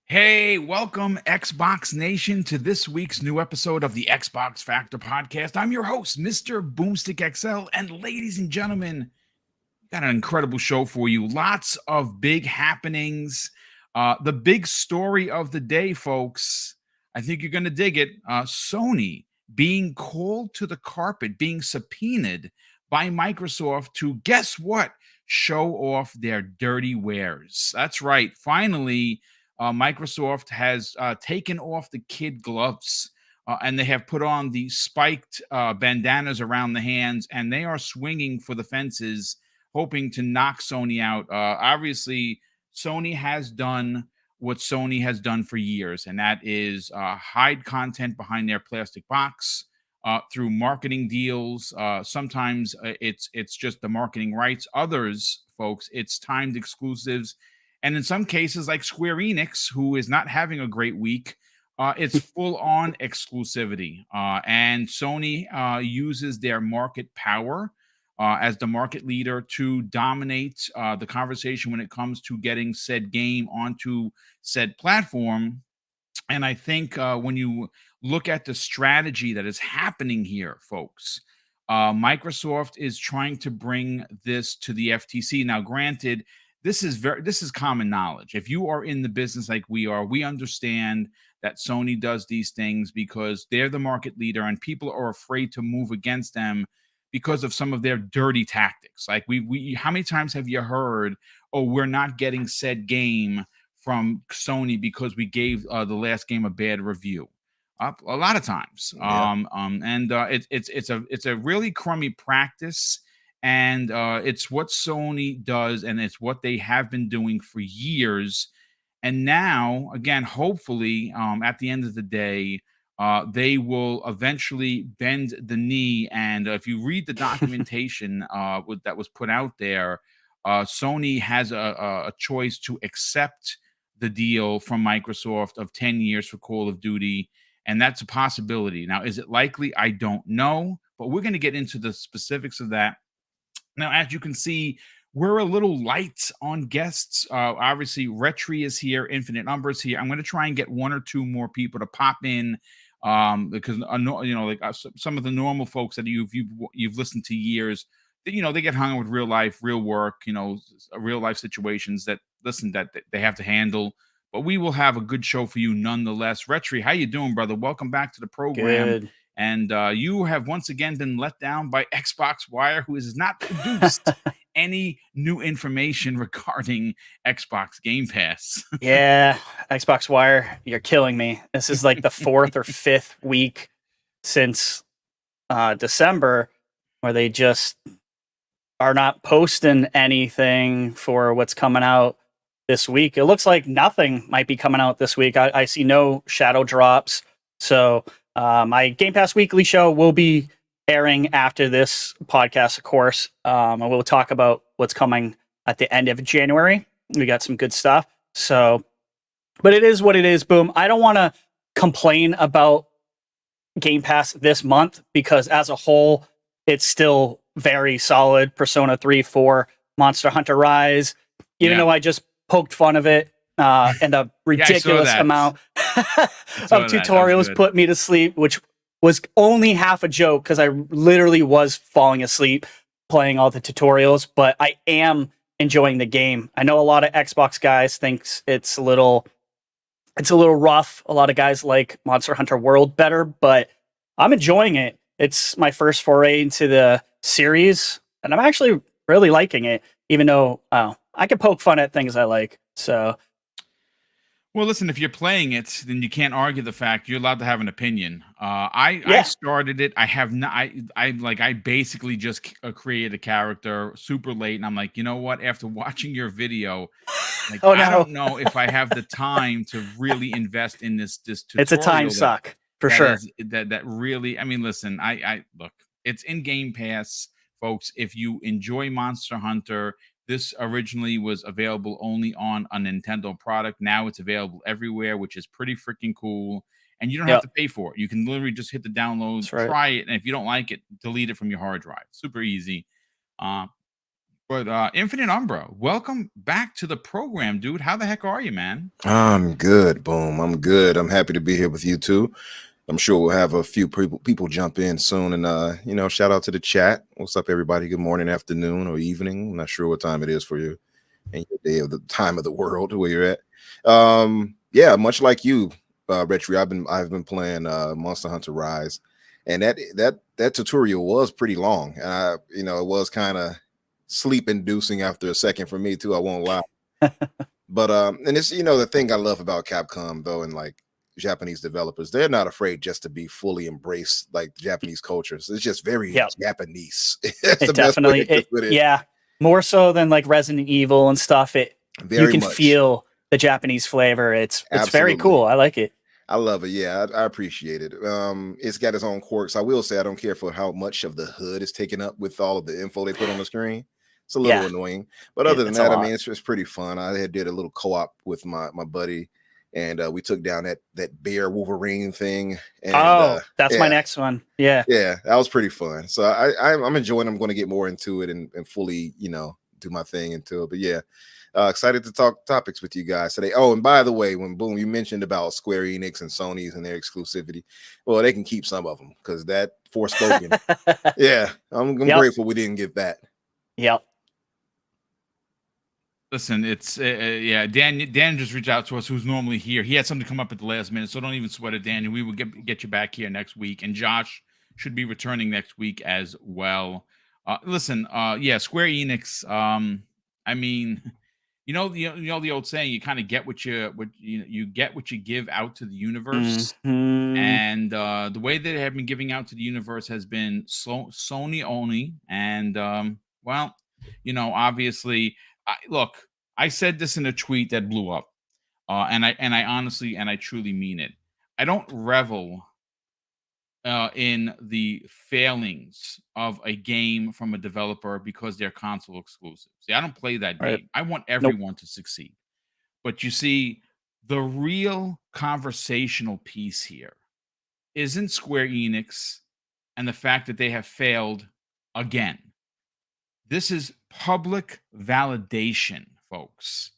Hey, welcome Xbox Nation to this week's new episode of the Xbox Factor podcast. I'm your host, Mr. BoomStick XL, and ladies and gentlemen, got an incredible show for you. Lots of big happenings. The big story of the day, folks. I think you're going to dig it. Sony being called to the carpet, being subpoenaed by Microsoft to guess what? Show off their dirty wares. That's right. Finally, Microsoft has taken off the kid gloves. And they have put on the spiked bandanas around the hands, and they are swinging for the fences, hoping to knock Sony out. Obviously, Sony has done what Sony has done for years, and that is hide content behind their plastic box through marketing deals. Sometimes it's just the marketing rights. Others, folks, it's timed exclusives, and in some cases, like Square Enix, who is not having a great week. It's full on exclusivity. And Sony uses their market power as the market leader to dominate the conversation when it comes to getting said game onto said platform. And I think when you look at the strategy that is happening here, folks, Microsoft is trying to bring this to the FTC. Now, granted, this is common knowledge. If you are in the business like we are, we understand that Sony does these things because they're the market leader and people are afraid to move against them because of some of their dirty tactics. Like we how many times have you heard, oh, we're not getting said game from Sony because we gave the last game a bad review? A lot of times. Yeah. It's a really crummy practice, and it's what Sony does, and it's what they have been doing for years. And now, again, hopefully, at the end of the day, they will eventually bend the knee. And if you read the documentation that was put out there, Sony has a choice to accept the deal from Microsoft of 10 years for Call of Duty. And that's a possibility. Now, is it likely? I don't know. But we're going to get into the specifics of that. Now, as you can see, we're a little light on guests. Obviously, Retri is here, Infinite Numbers here. I'm going to try and get one or two more people to pop in because some of the normal folks that you've listened to years, they get hung with real life, real work, real life situations that they have to handle. But we will have a good show for you nonetheless. Retri, how you doing, brother? Welcome back to the program. Good. And you have once again been let down by Xbox Wire, who has not produced any new information regarding Xbox Game Pass. Yeah, Xbox Wire, you're killing me. This is like the fourth or fifth week since December where they just are not posting anything for what's coming out this week. It looks like nothing might be coming out this week. I see no shadow drops. So my Game Pass Weekly show will be airing after this podcast, of course. And we'll talk about what's coming at the end of January. We got some good stuff. So, but it is what it is, Boom. I don't want to complain about Game Pass this month because as a whole, it's still very solid. Persona 3, 4, Monster Hunter Rise, even though I just poked fun of it and a ridiculous amount of tutorials put me to sleep, which was only half a joke because I literally was falling asleep playing all the tutorials, but I am enjoying the game. I know a lot of Xbox guys thinks it's a little rough. A lot of guys like Monster Hunter World better, but I'm enjoying it. It's my first foray into the series, and I'm actually really liking it, even though I can poke fun at things I like. So, well, listen, if you're playing it, then you can't argue the fact you're allowed to have an opinion. I started it. I have not. I basically just created a character super late, and I'm like, you know what? After watching your video, like, I don't know if I have the time to really invest in this tutorial. It's a time suck for sure. That really. I mean, listen. I look. It's in Game Pass, folks. If you enjoy Monster Hunter, this originally was available only on a Nintendo product. Now it's available everywhere, which is pretty freaking cool. And you don't have to pay for it. You can literally just hit the download, try it, and if you don't like it, delete it from your hard drive. Super easy. But Infinite Umbra, welcome back to the program, dude. How the heck are you, man? I'm good, Boom. I'm good. I'm happy to be here with you too. I'm sure we'll have a few people jump in soon. And shout out to the chat. What's up, everybody? Good morning, afternoon, or evening. I'm not sure what time it is for you and your day of the time of the world where you're at. Yeah, much like you, Retri, I've been playing Monster Hunter Rise, and that tutorial was pretty long. And it was kind of sleep inducing after a second for me too. I won't lie. But and it's the thing I love about Capcom though, and like Japanese developers, they're not afraid just to be fully embraced like the Japanese cultures. It's just very Japanese. That's It the best way definitely, to put it. yeah, more so than like Resident Evil and stuff. You Very can much. feel the Japanese flavor. It's very Absolutely. cool. I like it. I love it. Yeah, I appreciate it. It's got its own quirks. I will say I don't care for how much of the hood is taken up with all of the info they put on the screen. It's a little annoying, but other than It's a that, I lot. mean, it's pretty fun. I did a little co-op with my buddy, and we took down that bear Wolverine thing. And, that's my next one. Yeah, that was pretty fun. So I'm enjoying. I'm going to get more into it and fully, do my thing into it. But yeah, excited to talk topics with you guys today. Oh, and by the way, when Boom, you mentioned about Square Enix and Sony's and their exclusivity, well, they can keep some of them because that Forspoken. Yeah, I'm grateful we didn't get that. Yep. Listen, it's Dan just reached out to us, who's normally here. He had something come up at the last minute, so don't even sweat it, Daniel. We will get you back here next week, and Josh should be returning next week as well. Listen, Square Enix. I mean, the old saying, you kind of get what you get what you give out to the universe. Mm-hmm. And the way that they have been giving out to the universe has been Sony only. And obviously, I said this in a tweet that blew up, and I honestly and I truly mean it. I don't revel in the failings of a game from a developer because they're console exclusive. See, I don't play that game. I want everyone to succeed. But you see, the real conversational piece here isn't Square Enix and the fact that they have failed again. This is public validation, folks,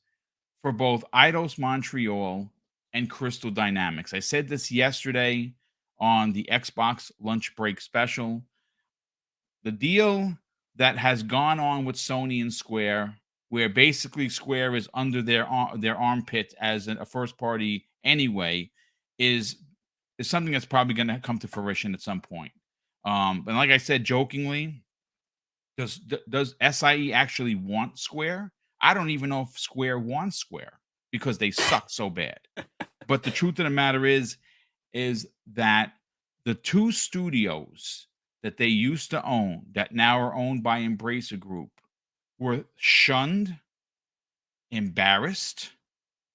for both Eidos Montreal and Crystal Dynamics. I said this yesterday on the Xbox lunch break special. The deal that has gone on with Sony and Square, where basically Square is under their armpit as a first party anyway, is something that's probably going to come to fruition at some point. And like I said jokingly, does SIE actually want Square? I don't even know if Square wants Square because they suck so bad. But the truth of the matter is that the two studios that they used to own that now are owned by Embracer Group were shunned, embarrassed,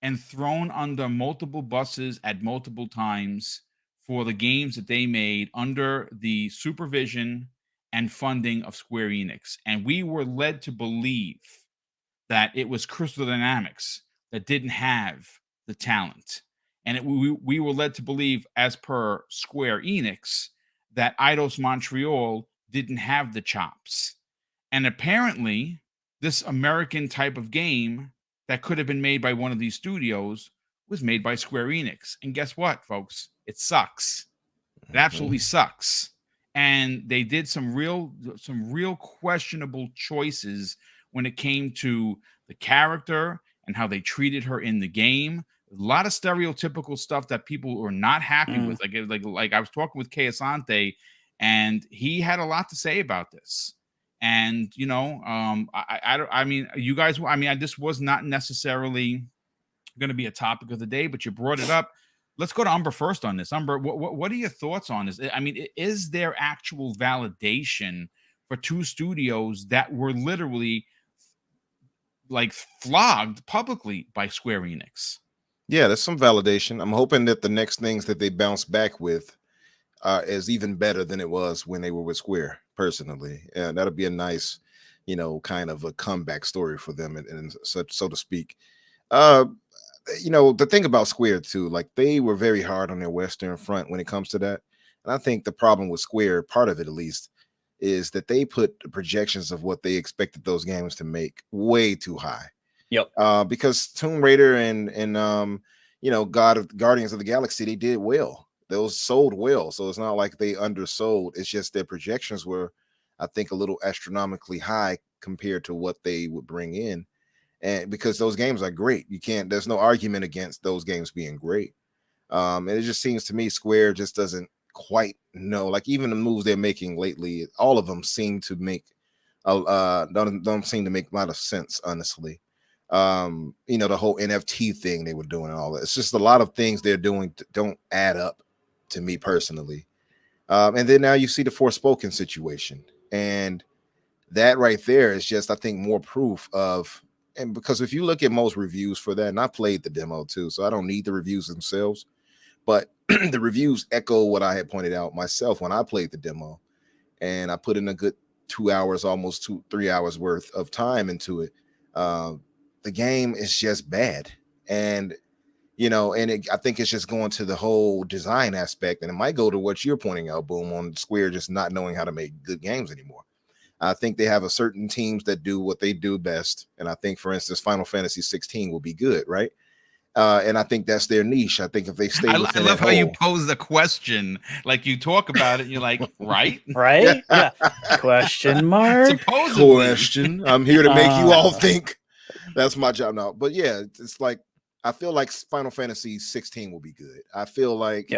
and thrown under multiple buses at multiple times for the games that they made under the supervision and funding of Square Enix. And we were led to believe that it was Crystal Dynamics that didn't have the talent. And we were led to believe, as per Square Enix, that Eidos Montreal didn't have the chops. And apparently, this American type of game that could have been made by one of these studios was made by Square Enix. And guess what, folks? It sucks. It absolutely sucks. And they did some real questionable choices when it came to the character and how they treated her in the game. A lot of stereotypical stuff that people were not happy with. Like I was talking with Kay Asante, and he had a lot to say about this. And I mean, you guys. I mean, this was not necessarily going to be a topic of the day, but you brought it up. Let's go to Umber first on this. Umber, what are your thoughts on this? I mean, is there actual validation for two studios that were literally like flogged publicly by Square Enix? Yeah, there's some validation. I'm hoping that the next things that they bounce back with is even better than it was when they were with Square, personally. And that'll be a nice, kind of a comeback story for them, and so to speak. The thing about Square too, like they were very hard on their Western front when it comes to that. And I think the problem with Square, part of it at least, is that they put the projections of what they expected those games to make way too high. Yep. Because Tomb Raider and Guardians of the Galaxy, they did well. Those sold well, so it's not like they undersold. It's just their projections were, I think, a little astronomically high compared to what they would bring in. And because those games are great, there's no argument against those games being great. And it just seems to me Square just doesn't quite know. Like even the moves they're making lately, all of them seem to make don't seem to make a lot of sense, honestly. The whole NFT thing they were doing and all that. It's just a lot of things they're doing don't add up to me personally. And then now you see the Forspoken situation, and that right there is just, I think, more proof of. And because if you look at most reviews for that, and I played the demo too, so I don't need the reviews themselves, but the reviews echo what I had pointed out myself when I played the demo, and I put in a good 2 hours, almost 3 hours worth of time into it. The game is just bad, and I think it's just going to the whole design aspect, and it might go to what you're pointing out, Boom, on Square just not knowing how to make good games anymore. I think they have a certain teams that do what they do best. And I think, for instance, Final Fantasy 16 will be good, right? And I think that's their niche. I think if they stay I within love that how you hole- pose the question. Like you talk about it, and you're like, right? Right? Yeah. Question mark. Supposedly. Question. I'm here to make you all think. That's my job now. But yeah, it's like, I feel like Final Fantasy 16 will be good. I feel like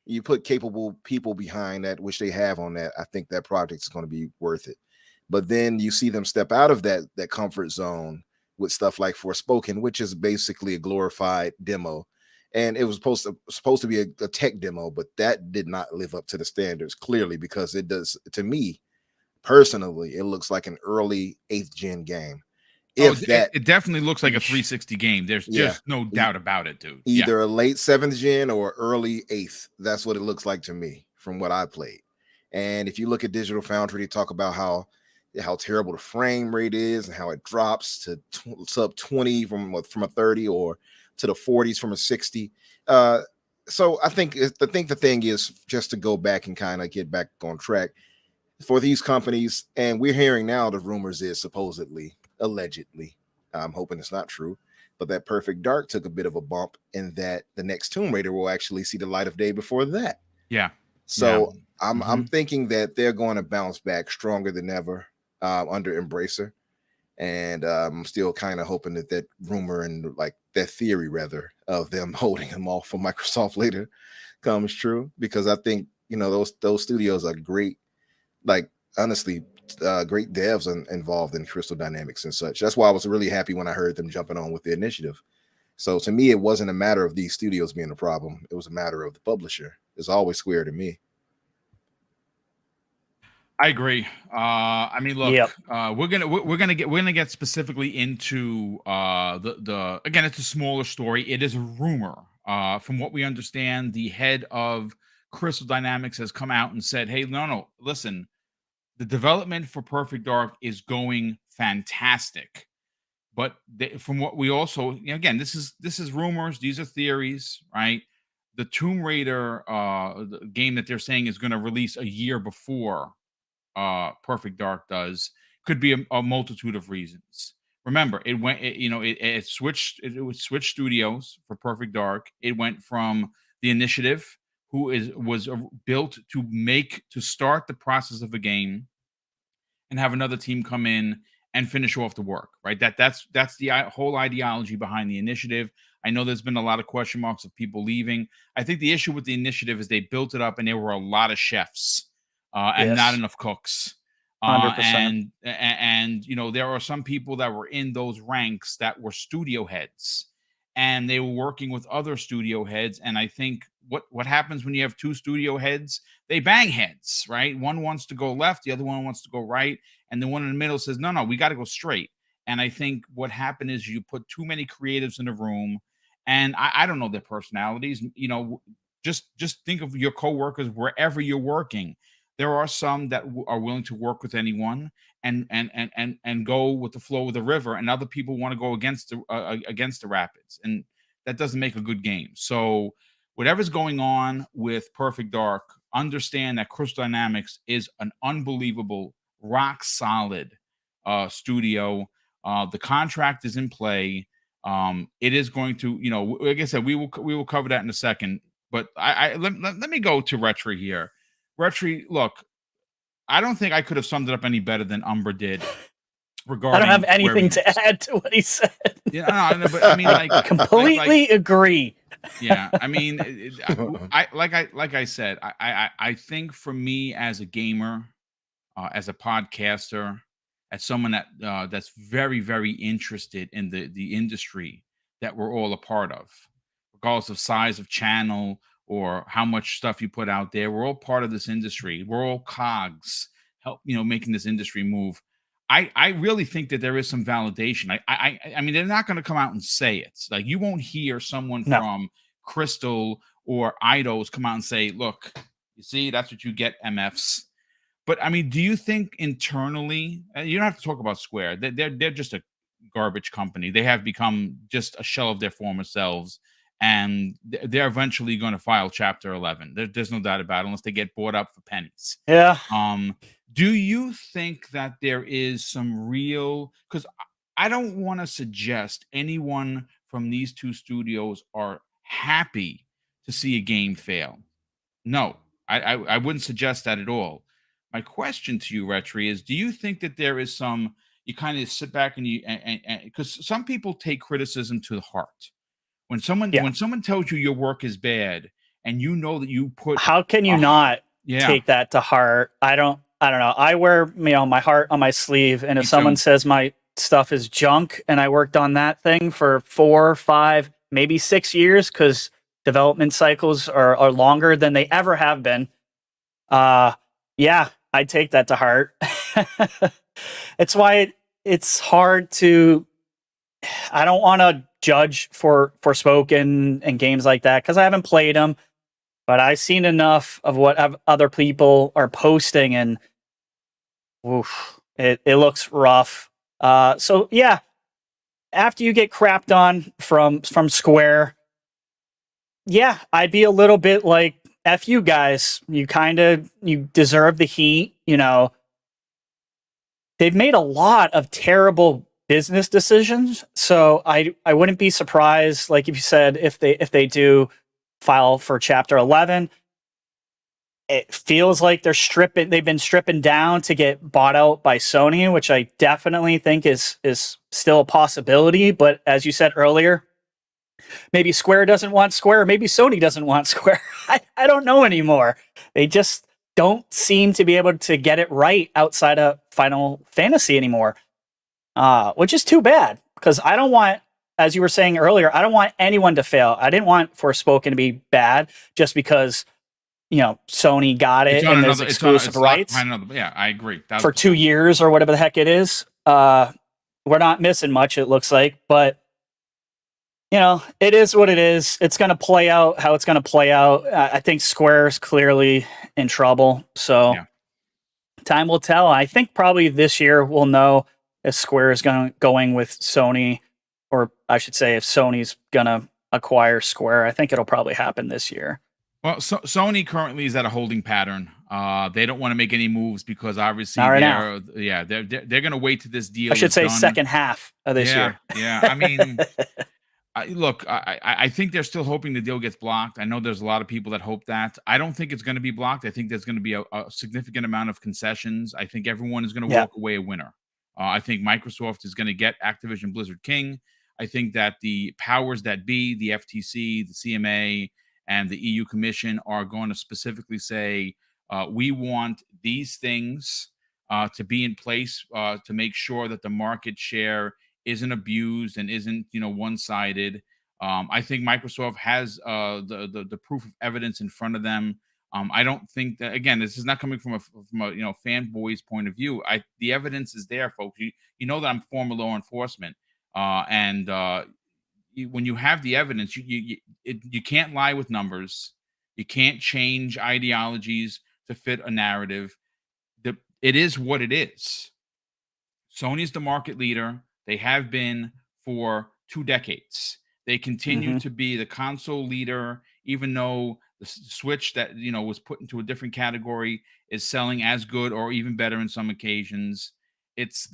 you put capable people behind that, which they have on that. I think that project is going to be worth it. But then you see them step out of that comfort zone with stuff like Forspoken, which is basically a glorified demo. And it was supposed to be a tech demo, but that did not live up to the standards, clearly, because it does, to me, personally, it looks like an early 8th gen game. It definitely looks like a 360 game. There's just no doubt about it, dude. Either a late 7th gen or early 8th. That's what it looks like to me from what I played. And if you look at Digital Foundry, they talk about how terrible the frame rate is and how it drops to sub 20 from a 30 or to the 40s from a 60. So I think the thing is just to go back and kind of get back on track for these companies. And we're hearing now the rumors is supposedly, allegedly, I'm hoping it's not true, but that Perfect Dark took a bit of a bump in that the next Tomb Raider will actually see the light of day before that. Yeah. So I'm thinking that they're going to bounce back stronger than ever under Embracer. And I'm still kind of hoping that rumor and like that theory rather of them holding them off for Microsoft later comes true, because I think those studios are great, like honestly great devs involved in Crystal Dynamics and such. That's why I was really happy when I heard them jumping on with the initiative. So to me, it wasn't a matter of these studios being a problem. It was a matter of the publisher. It's always Square to me. I agree. I mean, look, we're gonna get specifically into the again, it's a smaller story. It is a rumor. From what we understand, the head of Crystal Dynamics has come out and said, "Hey, no, listen, the development for Perfect Dark is going fantastic." But from what we also, again, this is rumors. These are theories, right? The Tomb Raider the game that they're saying is going to release a year before Perfect Dark does could be a multitude of reasons. Remember, it switched studios for Perfect Dark. It went from the Initiative, who was built to start the process of a game, and have another team come in and finish off the work. Right? That's the whole ideology behind the Initiative. I know there's been a lot of question marks of people leaving. I think the issue with the Initiative is they built it up and there were a lot of chefs. And not enough cooks. 100%. And there are some people that were in those ranks that were studio heads, and they were working with other studio heads. And I think what happens when you have two studio heads, they bang heads, right? One wants to go left, the other one wants to go right, and the one in the middle says, no, we got to go straight. And I think what happened is you put too many creatives in a room, and I don't know their personalities. Just think of your coworkers wherever you're working. There are some that are willing to work with anyone and go with the flow of the river, and other people want to go against the rapids, and that doesn't make a good game. So whatever's going on with Perfect Dark, understand that Crystal Dynamics is an unbelievable, rock solid studio. The contract is in play. It is going to, like I said, we will cover that in a second. But let me go to Retri here. Retri, look, I don't think I could have summed it up any better than Umbra did. I don't have anything to add to what he said. Yeah, no, but I mean, like, completely agree. Yeah, I mean, like I said, I think for me as a gamer, as a podcaster, as someone that's very, very interested in the industry that we're all a part of, regardless of size of channel or how much stuff you put out there, we're all part of this industry. We're all cogs, making this industry move. I really think that there is some validation. I mean, they're not going to come out and say it. Like, you won't hear someone from Crystal or Eidos come out and say, "Look, you see, that's what you get, MFs." But I mean, do you think internally, you don't have to talk about Square. They're just a garbage company. They have become just a shell of their former selves, and they're eventually going to file Chapter 11. There's no doubt about it, unless they get bought up for pennies. Yeah. Do you think that there is some real, because I don't want to suggest anyone from these two studios are happy to see a game fail. No, I wouldn't suggest that at all. My question to you, Retri, is do you think that there is some, you kind of sit back and because some people take criticism to the heart. When someone tells you your work is bad and you know that you put, how can you not take that to heart? I don't know. I wear, my heart on my sleeve. And if someone says my stuff is junk and I worked on that thing for 4, 5, maybe 6 years, because development cycles are longer than they ever have been. Yeah, I take that to heart. It's why it's hard to, I don't want to judge for Forspoken and games like that, because I haven't played them. But I've seen enough of what other people are posting, and it looks rough. So yeah, after you get crapped on from Square, yeah, I'd be a little bit like, F you guys. You deserve the heat. They've made a lot of terrible business decisions, so I wouldn't be surprised, like if you said, if they do file for Chapter 11. It feels like they've been stripping down to get bought out by Sony, which I definitely think is still a possibility. But as you said earlier, maybe Square doesn't want Square, or maybe Sony doesn't want Square. I don't know anymore. They just don't seem to be able to get it right outside of Final Fantasy anymore, which is too bad, because I don't want, as you were saying earlier, I don't want anyone to fail. I didn't want Forspoken to be bad just because, Sony got it and there's exclusive rights. Yeah, I agree. For 2 years or whatever the heck it is. We're not missing much, it looks like. But, it is what it is. It's going to play out how it's going to play out. I think Square's clearly in trouble. So time will tell. I think probably this year we'll know if Square is going with Sony, or I should say if Sony's going to acquire Square. I think it'll probably happen this year. Well, Sony currently is at a holding pattern. They don't want to make any moves because obviously now. They're going to wait till this deal. I should say done. Second half of this year. Yeah. I mean, look, I think they're still hoping the deal gets blocked. I know there's a lot of people that hope that. I don't think it's going to be blocked. I think there's going to be a significant amount of concessions. I think everyone is going to walk away a winner. I think Microsoft is going to get Activision Blizzard King. I think that the powers that be, the FTC, the CMA, and the EU Commission are going to specifically say, we want these things to be in place to make sure that the market share isn't abused and isn't, one-sided. I think Microsoft has the proof of evidence in front of them. I don't think that, again, this is not coming from a fanboy's point of view. The evidence is there, folks. You know that I'm former law enforcement, and when you have the evidence, you can't lie with numbers. You can't change ideologies to fit a narrative. It is what it is. Sony's the market leader. They have been for 2 decades. They continue to be the console leader, even though The Switch that was put into a different category is selling as good or even better in some occasions. It's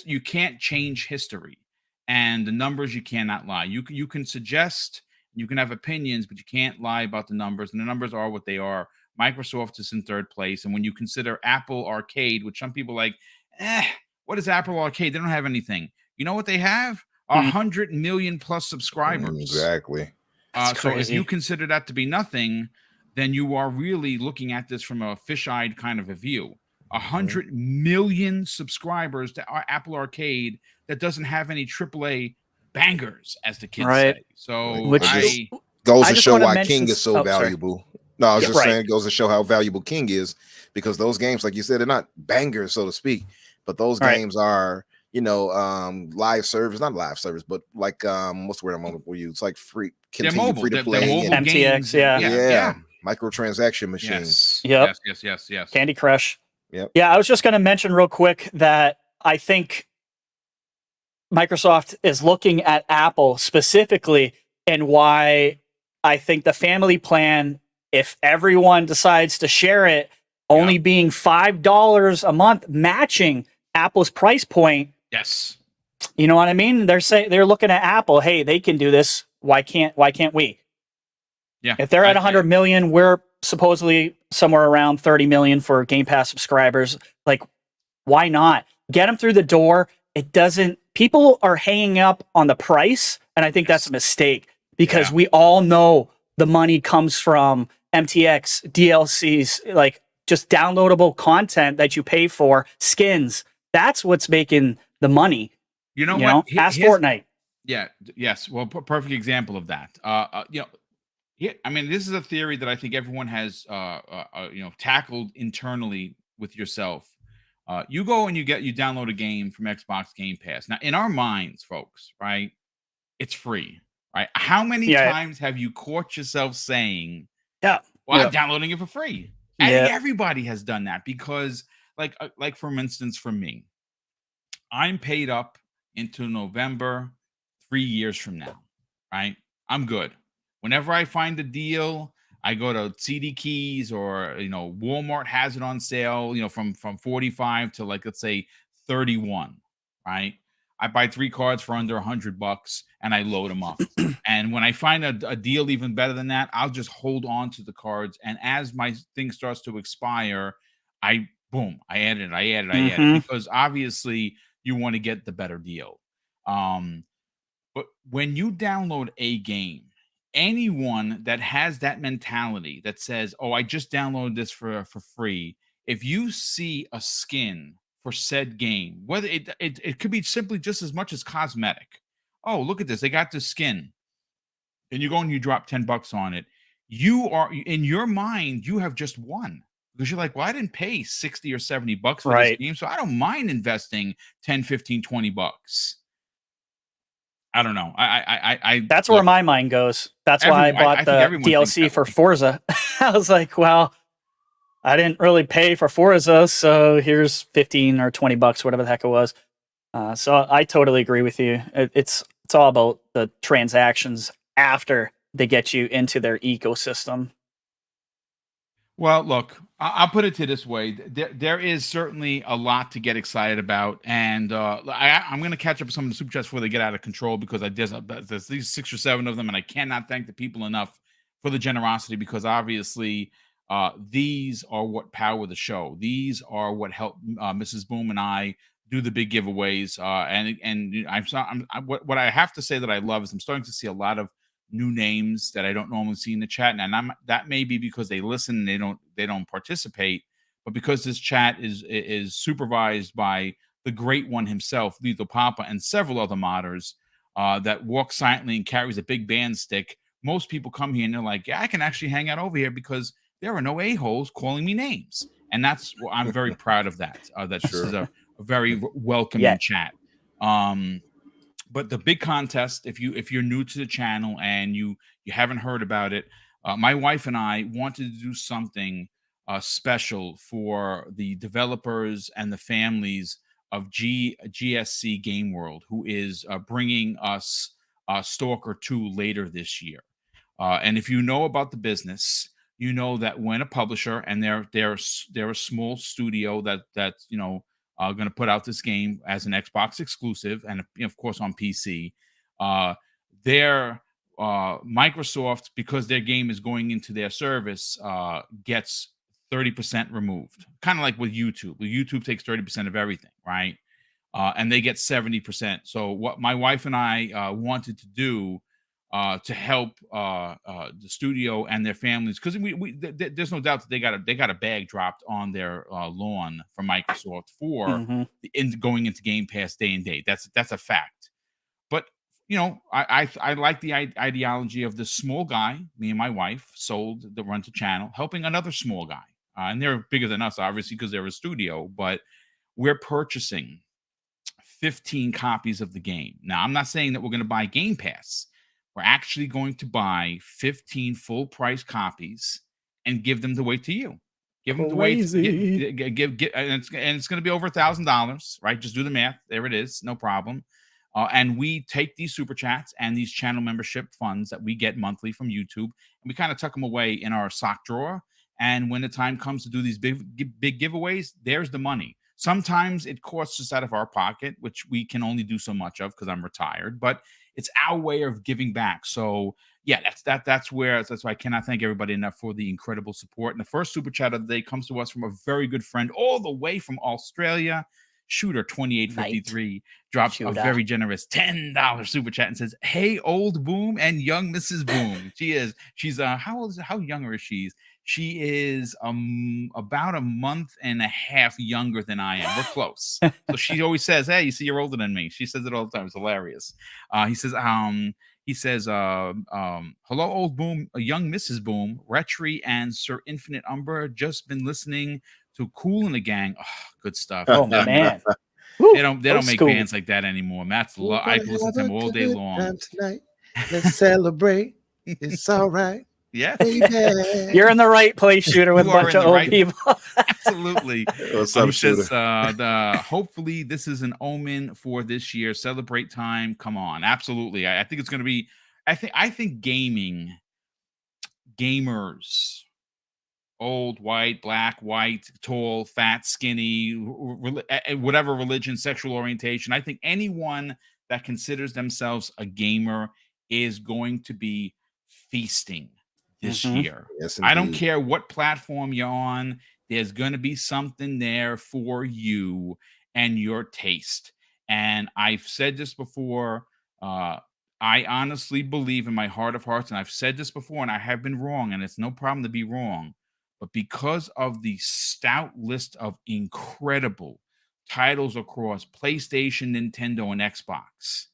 you can't change history, and the numbers you cannot lie. You can suggest, you can have opinions, but you can't lie about the numbers, and the numbers are what they are. Microsoft is in third place, and when you consider Apple Arcade, which some people like, what is Apple Arcade? They don't have anything. You know what they have? 100 million plus subscribers. Exactly. So if you consider that to be nothing, then you are really looking at this from a fish-eyed kind of a view. 100 million subscribers to our Apple Arcade that doesn't have any AAA bangers, as the kids say. So goes to show why King is so valuable. Sorry. No, I was just saying it goes to show how valuable King is, because those games, like you said, they're not bangers, so to speak, but those games are, live service, not live service, but like what's the word I'm going to use? It's like free to play. MTX, yeah. Microtransaction machines. Yes. Candy Crush. Yep. Yeah, I was just going to mention real quick that I think Microsoft is looking at Apple specifically, and why I think the family plan, if everyone decides to share it, only being $5 a month, matching Apple's price point. Yes. You know what I mean? They're looking at Apple. Hey, they can do this. Why can't we? Yeah. If they're at 100 million, we're supposedly somewhere around 30 million for Game Pass subscribers. Like, why not? Get them through the door. People are hanging up on the price, and I think that's a mistake, because we all know the money comes from MTX, DLCs, like just downloadable content that you pay for, skins. That's what's making the money. You know what? Ask Fortnite. Yeah. Yes. Well, perfect example of that. I mean, this is a theory that I think everyone has, tackled internally with yourself. You go and you download a game from Xbox Game Pass. Now, in our minds, folks, right, it's free, right? How many times have you caught yourself saying, I'm downloading it for free? And everybody has done that, because, like for instance, for me, I'm paid up into November 3 years from now, right? I'm good. Whenever I find a deal, I go to CD Keys, or Walmart has it on sale, from 45 to, like, let's say 31, right? I buy 3 cards for under $100 and I load them up. And when I find a deal even better than that, I'll just hold on to the cards. And as my thing starts to expire, I add it, because obviously you want to get the better deal. But when you download a game, anyone that has that mentality that says, I just downloaded this for free, if you see a skin for said game, whether it could be simply just as much as cosmetic. Oh, look at this, they got this skin, and you go and you drop $10 on it. You are, in your mind, you have just won, because you're like, well, I didn't pay $60 or $70 for this game, so I don't mind investing 10, 15, $20. I don't know. That's where my mind goes. That's why I bought the DLC for Forza. I was like, well, I didn't really pay for Forza, so here's 15 or $20, whatever the heck it was. So I totally agree with you. It's all about the transactions after they get you into their ecosystem. Well, look, I'll put it to this way. There is certainly a lot to get excited about. And I'm going to catch up with some of the super chats before they get out of control, because there's these 6 or 7 of them, and I cannot thank the people enough for the generosity, because obviously these are what power the show. These are what help Mrs. Boom and I do the big giveaways. What I have to say that I love is I'm starting to see a lot of new names that I don't normally see in the chat, and that may be because they listen and they don't participate, but because this chat is supervised by the great one himself, Lethal Papa, and several other modders that walk silently and carries a big band stick. Most people come here and they're like, I can actually hang out over here because there are no a-holes calling me names, and I'm very proud of that. This is a very welcoming chat. But the big contest, if you're new to the channel and you haven't heard about it, my wife and I wanted to do something special for the developers and the families of GSC Game World, who is bringing us Stalker 2 later this year. And if you know about the business, you know that when a publisher, and they're a small studio that's going to put out this game as an Xbox exclusive, and of course on PC, their Microsoft, because their game is going into their service, gets 30% removed, kind of like with YouTube. YouTube takes 30% of everything, right? And they get 70%. So what my wife and I wanted to do to help the studio and their families, because there's no doubt that they got a bag dropped on their lawn from Microsoft for going into Game Pass day and date. That's a fact. But I like the ideology of this small guy. Me and my wife runs a channel, helping another small guy, and they're bigger than us, obviously, because they're a studio. But we're purchasing 15 copies of the game. Now, I'm not saying that we're going to buy Game Pass. We're actually going to buy 15 full price copies and give them away to you. Give them away. And it's going to be over $1,000, right? Just do the math. There it is. No problem. And we take these super chats and these channel membership funds that we get monthly from YouTube, and we kind of tuck them away in our sock drawer. And when the time comes to do these big giveaways, there's the money. Sometimes it costs us out of our pocket, which we can only do so much of because I'm retired, but it's our way of giving back. So yeah, that's why I cannot thank everybody enough for the incredible support. And the first super chat of the day comes to us from a very good friend all the way from Australia. Shooter 2853 drops a very generous $10 super chat and says, "Hey, old Boom and young Mrs. Boom." She's how younger is she? She is about a month and a half younger than I am. We're close. So she always says, "Hey, you see, you're older than me." She says it all the time. It's hilarious. He says, hello, old Boom, a young Mrs. Boom, Retri and Sir Infinite Umber, just been listening to Cool and the Gang. Oh, good stuff. Oh man. They don't make bands like that anymore. Matt's I listen to them all day long. Tonight. Let's celebrate. It's all right. Yeah. You're in the right place, Shooter, with a bunch of old people. Absolutely. What's up, Shooter? Says, hopefully this is an omen for this year. Celebrate time. Come on. Absolutely. I think it's going to be, I think gamers, old, white, black, white, tall, fat, skinny, whatever religion, sexual orientation. I think anyone that considers themselves a gamer is going to be feasting this year. Yes, I don't care what platform you're on. There's going to be something there for you and your taste. And I've said this before. I honestly believe in my heart of hearts, and I've said this before, and I have been wrong, and it's no problem to be wrong. But because of the stout list of incredible titles across PlayStation, Nintendo, and Xbox,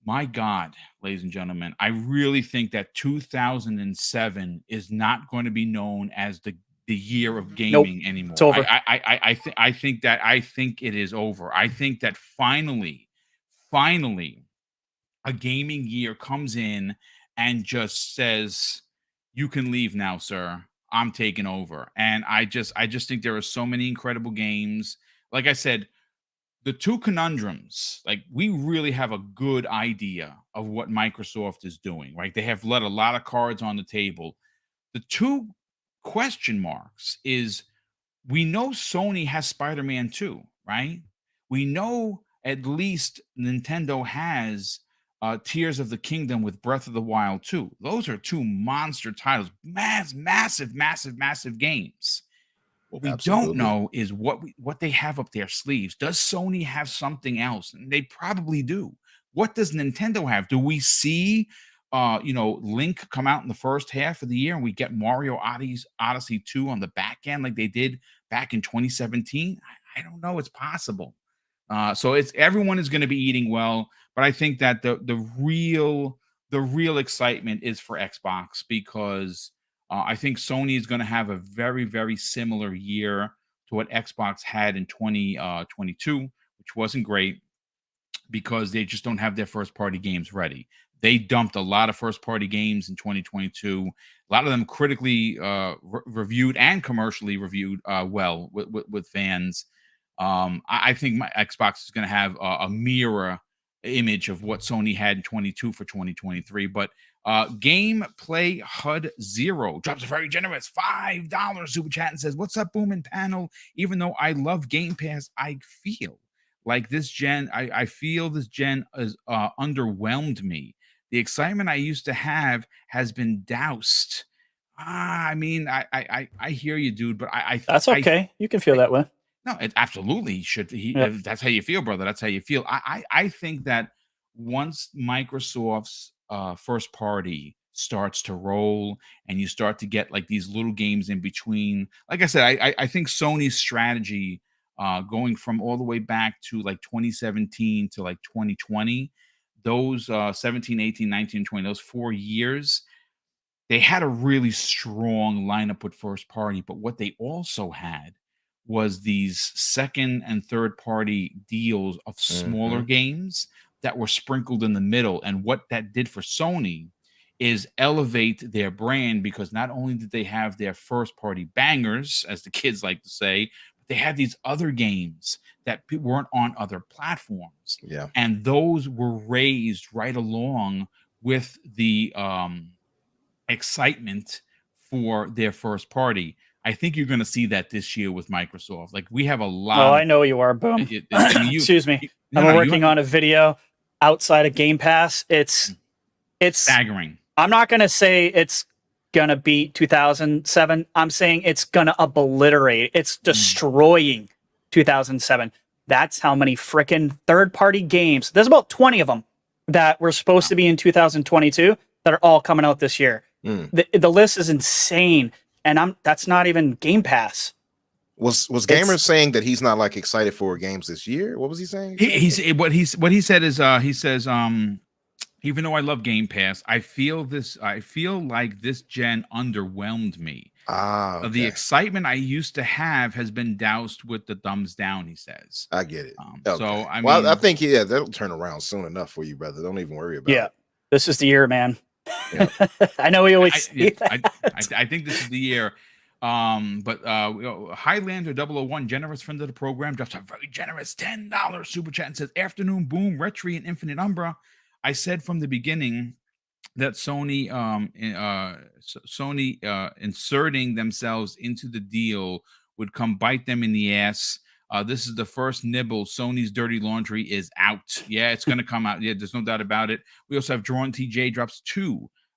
my God, ladies and gentlemen, I really think that 2007 is not going to be known as the year of gaming anymore. It's over. I think it is over. I think that finally, a gaming year comes in and just says, "You can leave now, sir. I'm taking over." And I just think there are so many incredible games. Like I said, the two conundrums, like, we really have a good idea of what Microsoft is doing, right? They have let a lot of cards on the table. The two question marks is, we know Sony has Spider-Man 2, right? We know at least Nintendo has Tears of the Kingdom with Breath of the Wild 2. Those are two monster titles, massive games. What we don't know is what they have up their sleeves. Does Sony have something else? And they probably do. What does Nintendo have? Do we see Link come out in the first half of the year and we get Mario Odyssey 2 on the back end like they did back in 2017? I don't know. It's possible. So everyone is going to be eating well, but I think that the real excitement is for Xbox, because I think Sony is going to have a very, very similar year to what Xbox had in 2022, which wasn't great because they just don't have their first-party games ready. They dumped a lot of first-party games in 2022. A lot of them critically reviewed and commercially reviewed well with fans. I think my Xbox is going to have a mirror image of what Sony had in 22 for 2023. But Gameplay HUD Zero drops a very generous $5 super chat and says, "What's up, Boom and panel? Even though I love Game Pass, I feel like this gen. I feel this gen is underwhelmed me. The excitement I used to have has been doused." I mean, I hear you, dude, but That's okay. You can feel that way. no, it absolutely should. Yep. That's how you feel, brother. That's how you feel. I think that once Microsoft's first party starts to roll and you start to get like these little games in between, like I said, I think Sony's strategy going from all the way back to like 2017 to like 2020, those 17, 18, 19, 20, those 4 years, they had a really strong lineup with first party, but what they also had was these second and third party deals of smaller games that were sprinkled in the middle. And what that did for Sony is elevate their brand, because not only did they have their first party bangers, as the kids like to say, but they had these other games that weren't on other platforms. Yeah. And those were raised right along with the excitement for their first party. I think you're going to see that this year with Microsoft. Like, we have a lot. Oh, I know you are, Boom. I mean, Excuse me. I'm working on a video outside of Game Pass. It's staggering. I'm not going to say it's going to beat 2007. I'm saying it's going to obliterate. It's destroying 2007. That's how many freaking third-party games. There's about 20 of them that were supposed to be in 2022 that are all coming out this year. The list is insane, and that's not even Game Pass. Was Gamer saying that he's not like excited for games this year? What was he saying? What he said is he says even though I love Game Pass, I feel like this gen underwhelmed me. Okay. The excitement I used to have has been doused with the thumbs down, he says. I get it. Okay. So I mean, I think that'll turn around soon enough for you, brother. Don't even worry about it. This is the year, man. Yeah. I know we always say that. I think this is the year. But Highlander 001, generous friend of the program, drops a very generous $10 super chat and says, "Afternoon, Boom, Retri, and Infinite Umbra. I said from the beginning that Sony inserting themselves into the deal would come bite them in the ass. This is the first nibble. Sony's dirty laundry is out." Yeah, it's going to come out. Yeah, there's no doubt about it. We also have Drawn TJ drops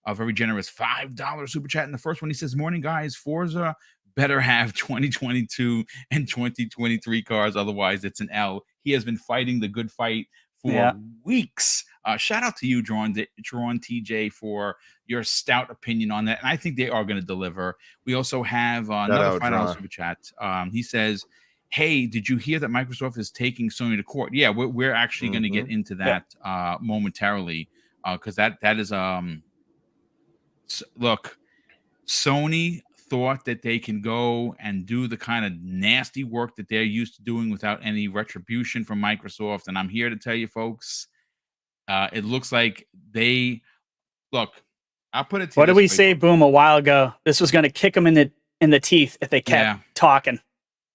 a very generous $5 super chat. In the first one, he says, "Morning, guys. Forza better have 2022 and 2023 cars. Otherwise, it's an L." He has been fighting the good fight for weeks. Shout out to you, Drawn TJ, for your stout opinion on that. And I think they are going to deliver. We also have another $5 super chat. He says, "Hey, did you hear that Microsoft is taking Sony to court?" Yeah, we're actually going to get into that momentarily, because that is look, Sony thought that they can go and do the kind of nasty work that they're used to doing without any retribution from Microsoft. And I'm here to tell you, folks, it looks like I'll put it to you. What did we say, Boom, a while ago? This was going to kick them in the teeth if they kept talking.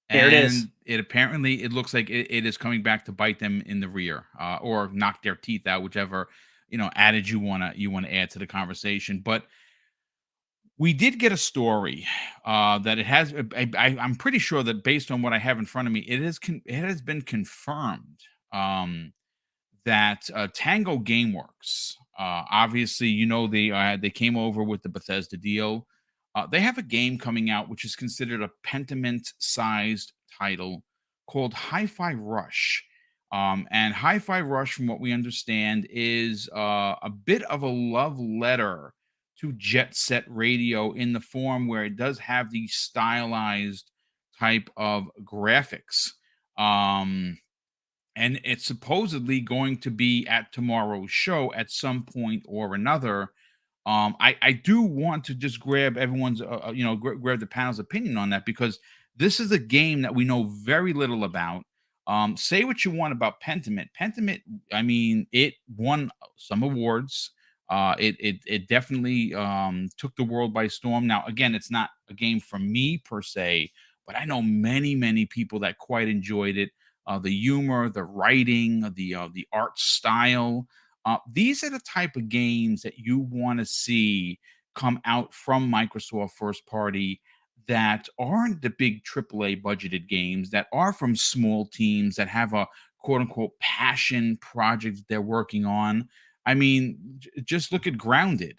Here it is. It looks like it is coming back to bite them in the rear, or knock their teeth out, whichever adage you wanna add to the conversation. But we did get a story that it has. I'm pretty sure that based on what I have in front of me, it has been confirmed that Tango GameWorks, obviously, they came over with the Bethesda deal. They have a game coming out which is considered a Pentiment-sized title called HiFi Rush. And HiFi Rush, from what we understand, is a bit of a love letter to Jet Set Radio, in the form where it does have the stylized type of graphics. And it's supposedly going to be at tomorrow's show at some point or another. I do want to just grab everyone's, grab the panel's opinion on that, because this is a game that we know very little about. Say what you want about Pentiment. Pentiment, I mean, it won some awards. It definitely took the world by storm. Now, again, it's not a game for me per se, but I know many people that quite enjoyed it. The humor, the writing, the art style. These are the type of games that you want to see come out from Microsoft first party that aren't the big AAA budgeted games, that are from small teams that have a quote unquote passion project that they're working on. I mean, just look at Grounded.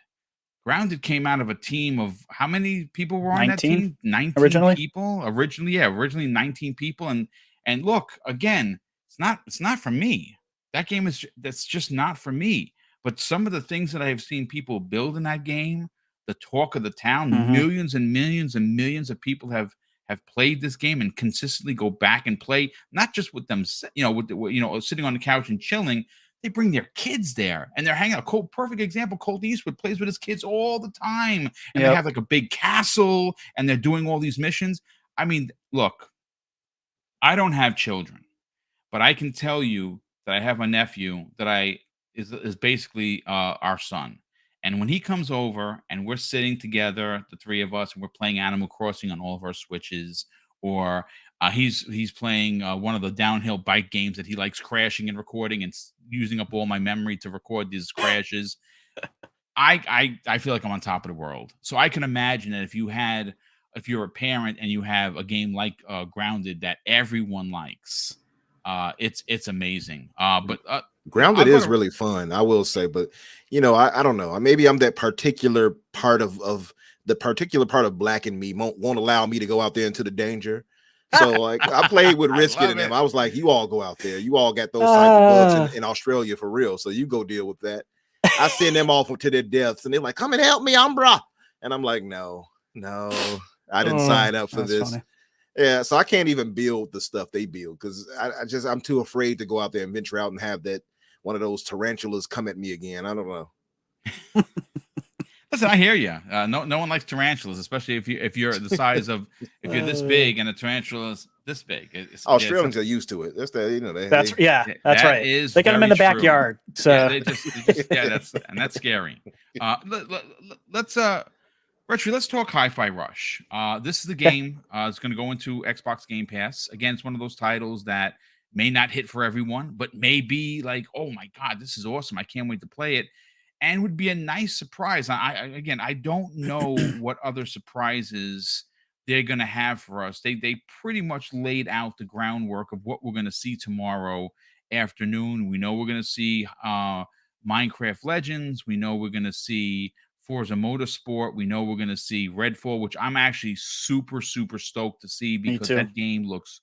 Grounded came out of a team of how many people were on that 19 team? 19 originally? people. Originally 19 people. And look, again, it's not for me. That game that's just not for me. But some of the things that I have seen people build in that game, the talk of the town, Mhm. millions and millions and millions of people have played this game and consistently go back and play, not just with them, sitting on the couch and chilling. They bring their kids there and they're hanging out. Perfect example, Colt Eastwood plays with his kids all the time. And they Yep. have like a big castle and they're doing all these missions. I mean, look, I don't have children, but I can tell you that I have a nephew that is basically our son. And when he comes over and we're sitting together, the three of us, and we're playing Animal Crossing on all of our Switches, or he's playing one of the downhill bike games that he likes, crashing and recording and using up all my memory to record these crashes. I feel like I'm on top of the world. So I can imagine that if you're a parent and you have a game like Grounded that everyone likes, it's amazing. But Grounded I'm is gonna- really fun, I will say, but I don't know. Maybe I'm that particular part of the particular part of Black in me won't allow me to go out there into the danger. So like I played with I Risket love and them. it. I was like, you all go out there. You all got those type of bugs in Australia for real. So you go deal with that. I send them off to their deaths and they're like, come and help me, Umbra. And I'm like, no, I didn't sign up for this. Funny. Yeah, so I can't even build the stuff they build because I'm too afraid to go out there and venture out and have that one of those tarantulas come at me again. I don't know. Listen, I hear you. No one likes tarantulas, especially if you're the size of if you're this big and a tarantula's this big. Australians are used to it. That's that. That's that right. is They got them in the very true. backyard. So Yeah, they just that's scary. Let's Retri, let's talk Hi-Fi Rush. This is the game. It's going to go into Xbox Game Pass. Again, it's one of those titles that may not hit for everyone, but may be like, oh my God, this is awesome. I can't wait to play it. And would be a nice surprise. I don't know what other surprises they're going to have for us. They pretty much laid out the groundwork of what we're going to see tomorrow afternoon. We know we're going to see Minecraft Legends. We know we're going to see Forza Motorsport. We know we're going to see Redfall, which I'm actually super, super stoked to see because that game looks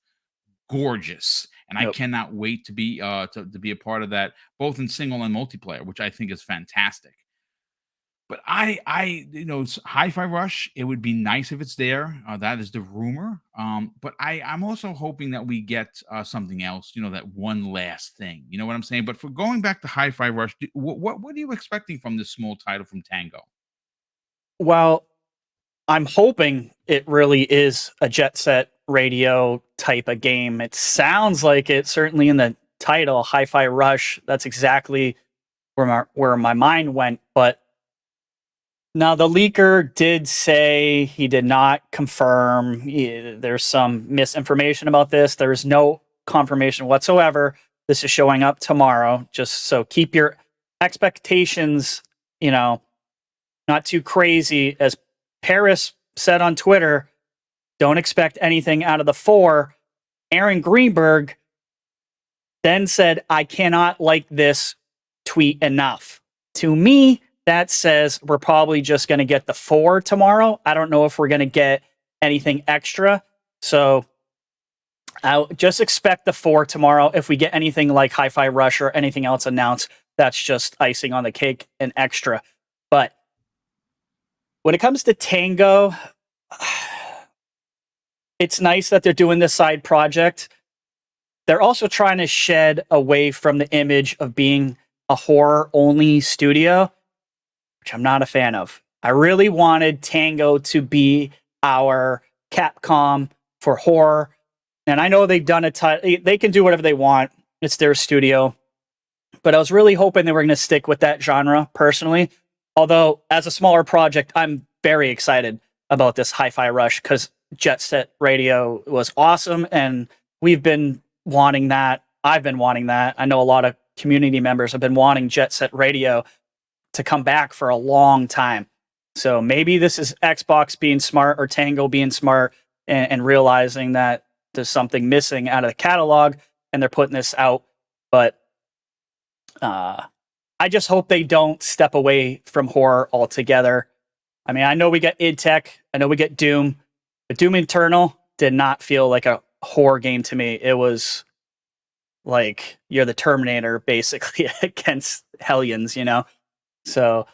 gorgeous. And I cannot wait to be to be a part of that, both in single and multiplayer, which I think is fantastic. But Hi-Fi Rush, it would be nice if it's there. That is the rumor. But I'm also hoping that we get something else, that one last thing. You know what I'm saying? But for going back to Hi-Fi Rush, what are you expecting from this small title from Tango? Well, I'm hoping it really is a Jet Set Radio type of game. It sounds like it, certainly in the title, Hi-Fi Rush. That's exactly where my mind went. But now the leaker did say he did not confirm. There's some misinformation about this. There's no confirmation whatsoever. This is showing up tomorrow. Just so keep your expectations, not too crazy. As Paris said on Twitter, don't expect anything out of the 4. Aaron Greenberg then said, I cannot like this tweet enough. To me, that says we're probably just going to get the 4 tomorrow. I don't know if we're going to get anything extra. So I'll just expect the 4 tomorrow. If we get anything like Hi-Fi Rush or anything else announced, that's just icing on the cake and extra. But when it comes to Tango, it's nice that they're doing this side project. They're also trying to shed away from the image of being a horror-only studio, which I'm not a fan of. I really wanted Tango to be our Capcom for horror. And I know they've done they can do whatever they want. It's their studio. But I was really hoping they were going to stick with that genre, personally. Although, as a smaller project, I'm very excited about this Hi-Fi Rush because Jet Set Radio was awesome, and we've been wanting that. I've been wanting that. I know a lot of community members have been wanting Jet Set Radio to come back for a long time. So maybe this is Xbox being smart or Tango being smart and realizing that there's something missing out of the catalog and they're putting this out. But I just hope they don't step away from horror altogether. I mean, I know we get id Tech, I know we get Doom, but Doom Eternal did not feel like a horror game to me. It was like you're the Terminator basically against Hellions, you know? So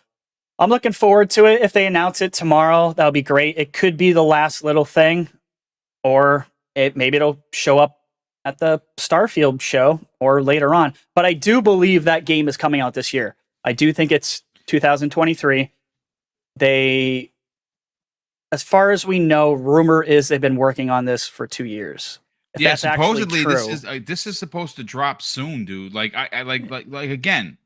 I'm looking forward to it. If they announce it tomorrow, that would be great. It could be the last little thing, or maybe it'll show up at the Starfield show or later on. But I do believe that game is coming out this year. I do think it's 2023. They, as far as we know, rumor is they've been working on this for 2 years. If Yeah, that's supposedly true, this is supposed to drop soon, dude. Like I like again,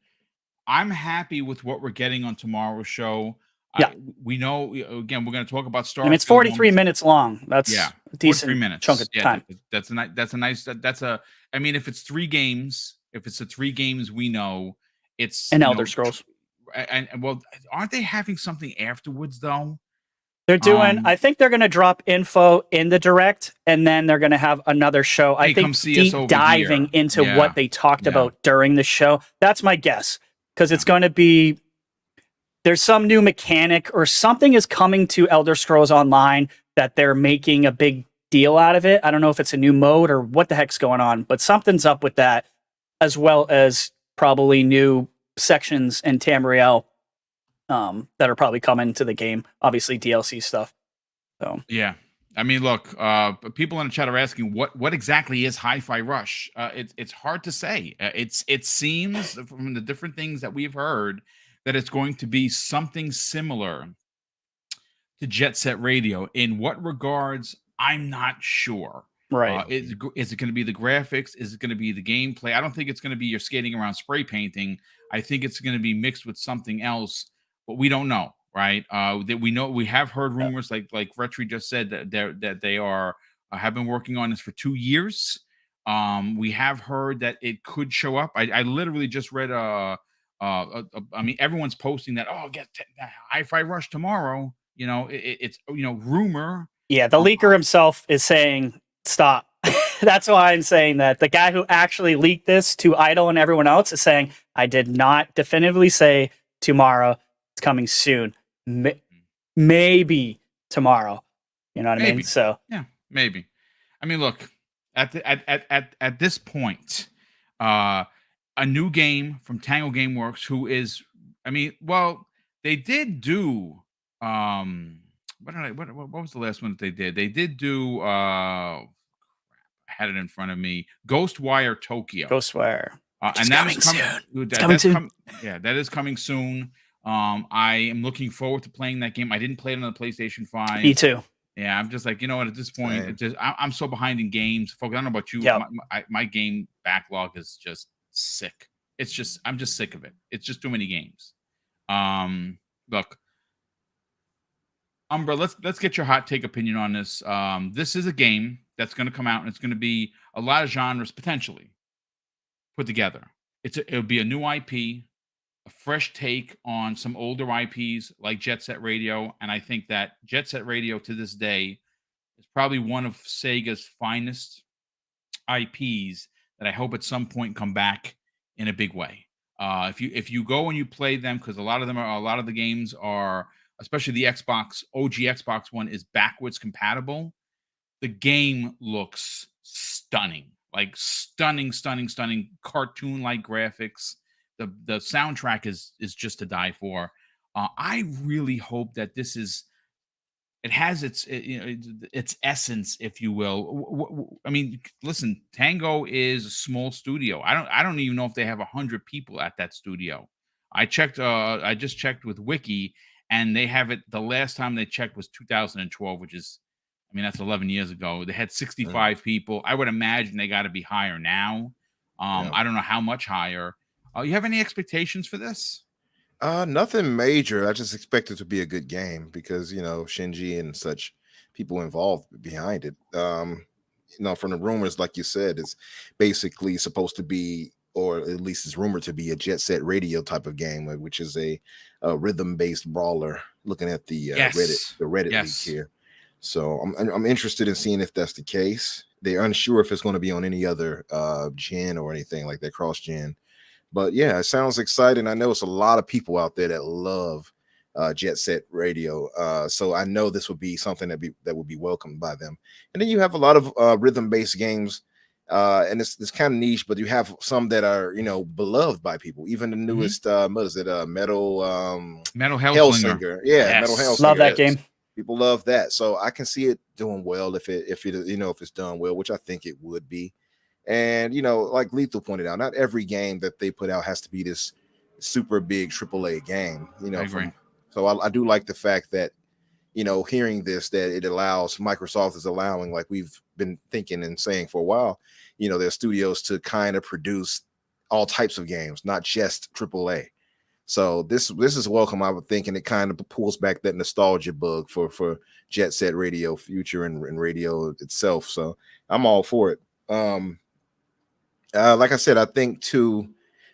I'm happy with what we're getting on tomorrow's show. Yeah. We know, again, we're going to talk about Starfield. I mean, it's 43 minutes long. That's a decent 43 minutes. chunk of time. That's a nice. I mean, if it's 3 games, if it's the 3 games we know, it's And Elder Scrolls. And well, aren't they having something afterwards though? They're doing. I think they're going to drop info in the direct, and then they're going to have another show. I think deep diving into what they talked about during the show. That's my guess, because it's going to be. There's some new mechanic or something is coming to Elder Scrolls Online that they're making a big deal out of it. I don't know if it's a new mode or what the heck's going on, but something's up with that, as well as probably new sections in Tamriel that are probably coming to the game. Obviously DLC stuff. So yeah. I mean, look, people in the chat are asking what exactly is Hi-Fi Rush. It's hard to say. It seems from the different things that we've heard that it's going to be something similar to Jet Set Radio. In what regards, I'm not sure. Right. Is it going to be the graphics? Is it going to be the gameplay? I don't think it's going to be you're skating around spray painting. I think it's going to be mixed with something else, but we don't know, right? That we know, we have heard rumors like Retri just said that they are have been working on this for 2 years. We have heard that it could show up. I literally just read I mean, everyone's posting that. Oh, get Hi-Fi Rush tomorrow. You know, it's rumor. Yeah, the leaker himself is saying stop. That's why I'm saying that. The guy who actually leaked this to Idle and everyone else is saying, I did not definitively say tomorrow. It's coming soon. Maybe tomorrow. You know what I mean? So yeah, maybe. I mean, look, at this point, a new game from Tango Gameworks, who is, I mean, well, they did do what was the last one that they did? They did do I had it in front of me. Ghostwire Tokyo. Ghostwire. And that is coming soon. That is coming soon. I am looking forward to playing that game. I didn't play it on the PlayStation 5. Me too. Yeah, I'm just like, you know what, at this point, I'm so behind in games. Folks, I don't know about you. Yep. My game backlog is just sick. I'm just sick of it. It's just too many games. Look, Umbra, let's get your hot take opinion on this. This is a game that's going to come out, and it's going to be a lot of genres potentially put together. It'll be a new IP, a fresh take on some older IPs like Jet Set Radio, and I think that Jet Set Radio to this day is probably one of Sega's finest IPs that I hope at some point come back in a big way. If you go and you play them, because a lot of the games are, especially the OG Xbox one is backwards compatible. The game looks stunning, like stunning cartoon-like graphics. The soundtrack is just to die for. I really hope that it has its essence, if you will. I mean, listen, Tango is a small studio. I don't even know if they have 100 people at that studio. I checked. I just checked with Wiki, and they have it. The last time they checked was 2012, which is, I mean, that's 11 years ago. They had 65 people. I would imagine they got to be higher now. I don't know how much higher. You have any expectations for this? Nothing major. I just expect it to be a good game because, Shinji and such people involved behind it. From the rumors, like you said, it's basically supposed to be or at least it's rumored to be a Jet Set Radio type of game, which is a rhythm-based brawler. Looking at the Reddit leak here, so I'm interested in seeing if that's the case. They're unsure if it's going to be on any other gen or anything like that, cross gen. But yeah, it sounds exciting. I know it's a lot of people out there that love Jet Set Radio, so I know this would be something that would be welcomed by them. And then you have a lot of rhythm-based games. And it's kind of niche, but you have some that are, beloved by people. Even the newest, what is it? Metal Hellsinger. Yeah, Metal Hellsinger. Love that game. People love that. So I can see it doing well if it's done well, which I think it would be. And like Lethal pointed out, not every game that they put out has to be this super big AAA game. I agree. So I do like the fact that hearing this, that it allows, Microsoft is allowing, like we've been thinking and saying for a while, their studios to kind of produce all types of games, not just AAA. So this is welcome, I would think, and it kind of pulls back that nostalgia bug for Jet Set Radio future and radio itself. So I'm all for it. Like I said, I think too,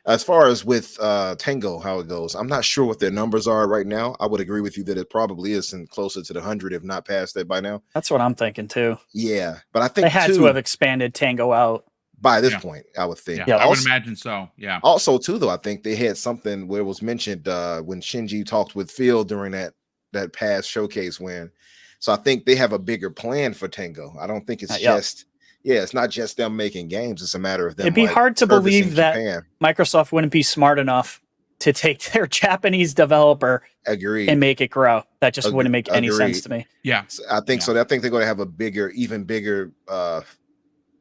as far as with Tango, how it goes, I'm not sure what their numbers are right now. I would agree with you that it probably is closer to the 100, if not past that by now. That's what I'm thinking too. Yeah, but I think they had to have expanded Tango out by this point, I would think. Yeah, I would imagine so. Yeah. Also, too, though, I think they had something where it was mentioned when Shinji talked with Phil during that past showcase win. So I think they have a bigger plan for Tango. I don't think it's it's not just them making games. It's a matter of them. It'd be hard to believe that Microsoft wouldn't be smart enough to take their Japanese developer and make it grow. That just wouldn't make any sense to me. Yeah, so I think so. I think they're going to have a even bigger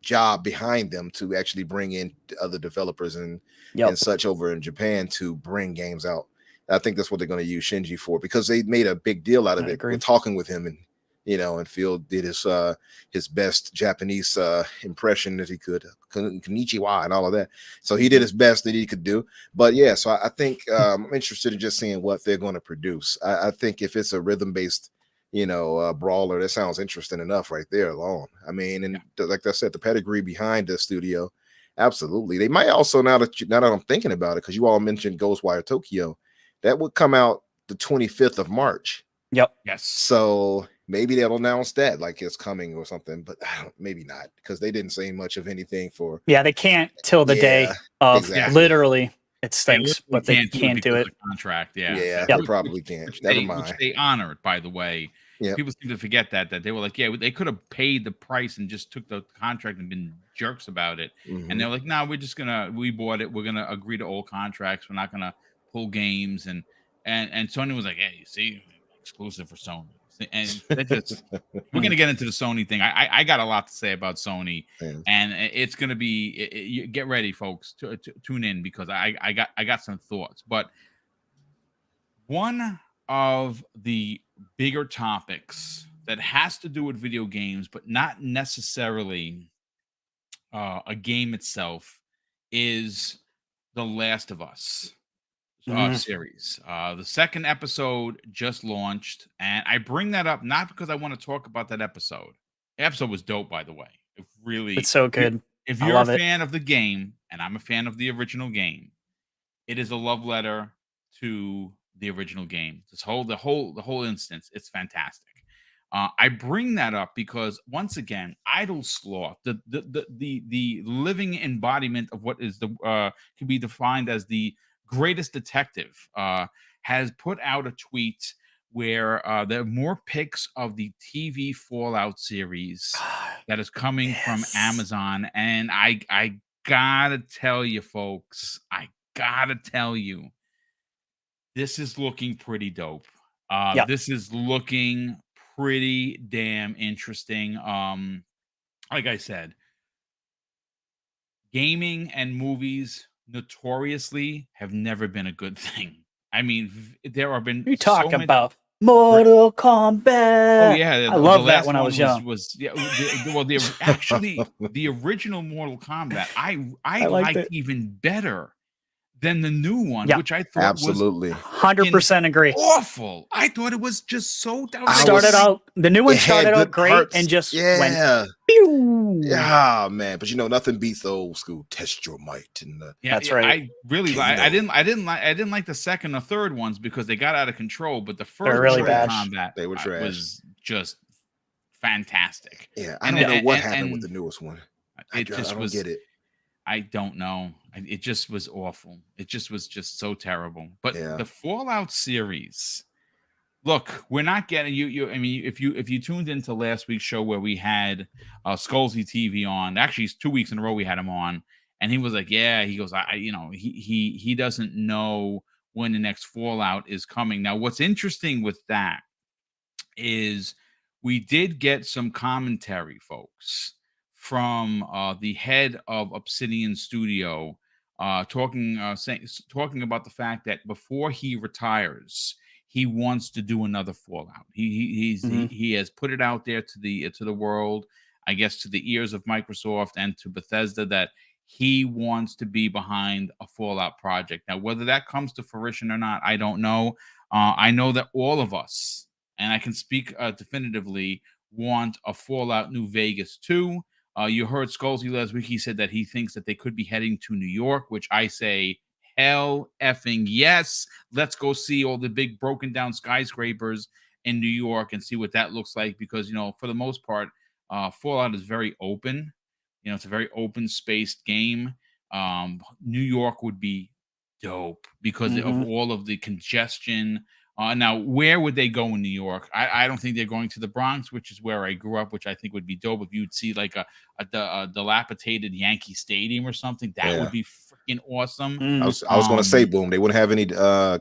job behind them to actually bring in other developers and such over in Japan to bring games out. I think that's what they're going to use Shinji for, because they made a big deal out of it. We're talking with him, and and Phil did his best Japanese impression that he could, konnichiwa and all of that. So he did his best that he could do. But yeah, so I think I'm interested in just seeing what they're going to produce. I think if it's a rhythm-based brawler, that sounds interesting enough right there alone. I mean, and like I said, the pedigree behind the studio, absolutely. They might also, now that I'm thinking about it, because you all mentioned Ghostwire Tokyo, that would come out the 25th of March. Yep. Yes. So maybe they'll announce that like it's coming or something, but maybe not, because they didn't say much of anything for. Yeah, they can't till the day of. Literally. It stinks, but they can't do it. Contract, they probably can't. Never mind. Which they honored, by the way. Yeah. People seem to forget that they were like, they could have paid the price and just took the contract and been jerks about it. And they're like, no, we bought it. We're gonna agree to all contracts. We're not gonna pull games. And Sony was like, hey, see, exclusive for Sony. And we're gonna get into the Sony thing. I got a lot to say about Sony, and it's gonna be. Get ready, folks, to tune in, because I got some thoughts. But one of the bigger topics that has to do with video games, but not necessarily a game itself, is The Last of Us. Series. The second episode just launched, and I bring that up not because I want to talk about that episode. The episode was dope, by the way. It's so good. If you're a fan of the game, and I'm a fan of the original game, it is a love letter to the original game. The whole instance, it's fantastic. I bring that up because, once again, Idle Sloth, the living embodiment of what is can be defined as the greatest detective, has put out a tweet where there are more pics of the TV Fallout series that is coming from Amazon. And I gotta tell you, folks, this is looking pretty dope. This is looking pretty damn interesting. Like I said, gaming and movies notoriously have never been a good thing. I mean, there have been. You talk about Mortal Kombat. Oh yeah, I love that when I was young. Actually, the original Mortal Kombat, I liked even better than the new one, which I thought was 100% agree. Awful. I thought it was just so. The new one started out great and just went pew. Ooh. Yeah, man. But nothing beats the old school test your might and That's right. I really I didn't like the second or third ones because they got out of control. But the first really Mortal bad. Kombat They were trash. was just fantastic. Yeah, I don't know what happened with the newest one. I don't get it. I don't know. It just was awful. It just was so terrible. But the Fallout series, look, we're not getting you. I mean, if you tuned into last week's show where we had Skullsy TV on, actually, it's 2 weeks in a row we had him on, and he was like, "Yeah," he goes, he doesn't know when the next Fallout is coming. Now, what's interesting with that is we did get some commentary, folks, from the head of Obsidian Studio, talking about the fact that before he retires, he wants to do another Fallout. He has put it out there to the world, I guess, to the ears of Microsoft and to Bethesda, that he wants to be behind a Fallout project. Now, whether that comes to fruition or not, I don't know. I know that all of us, and I can speak definitively, want a Fallout New Vegas 2. You heard Skullsy last week. He said that he thinks that they could be heading to New York, which I say, hell effing yes. Let's go see all the big broken down skyscrapers in New York and see what that looks like. Because, for the most part, Fallout is very open. It's a very open spaced game. New York would be dope because of all of the congestion. Now, where would they go in New York? I don't think they're going to the Bronx, which is where I grew up, which I think would be dope if you'd see like a dilapidated Yankee Stadium or something. That would be freaking awesome. I was going to say, Boom, they wouldn't have any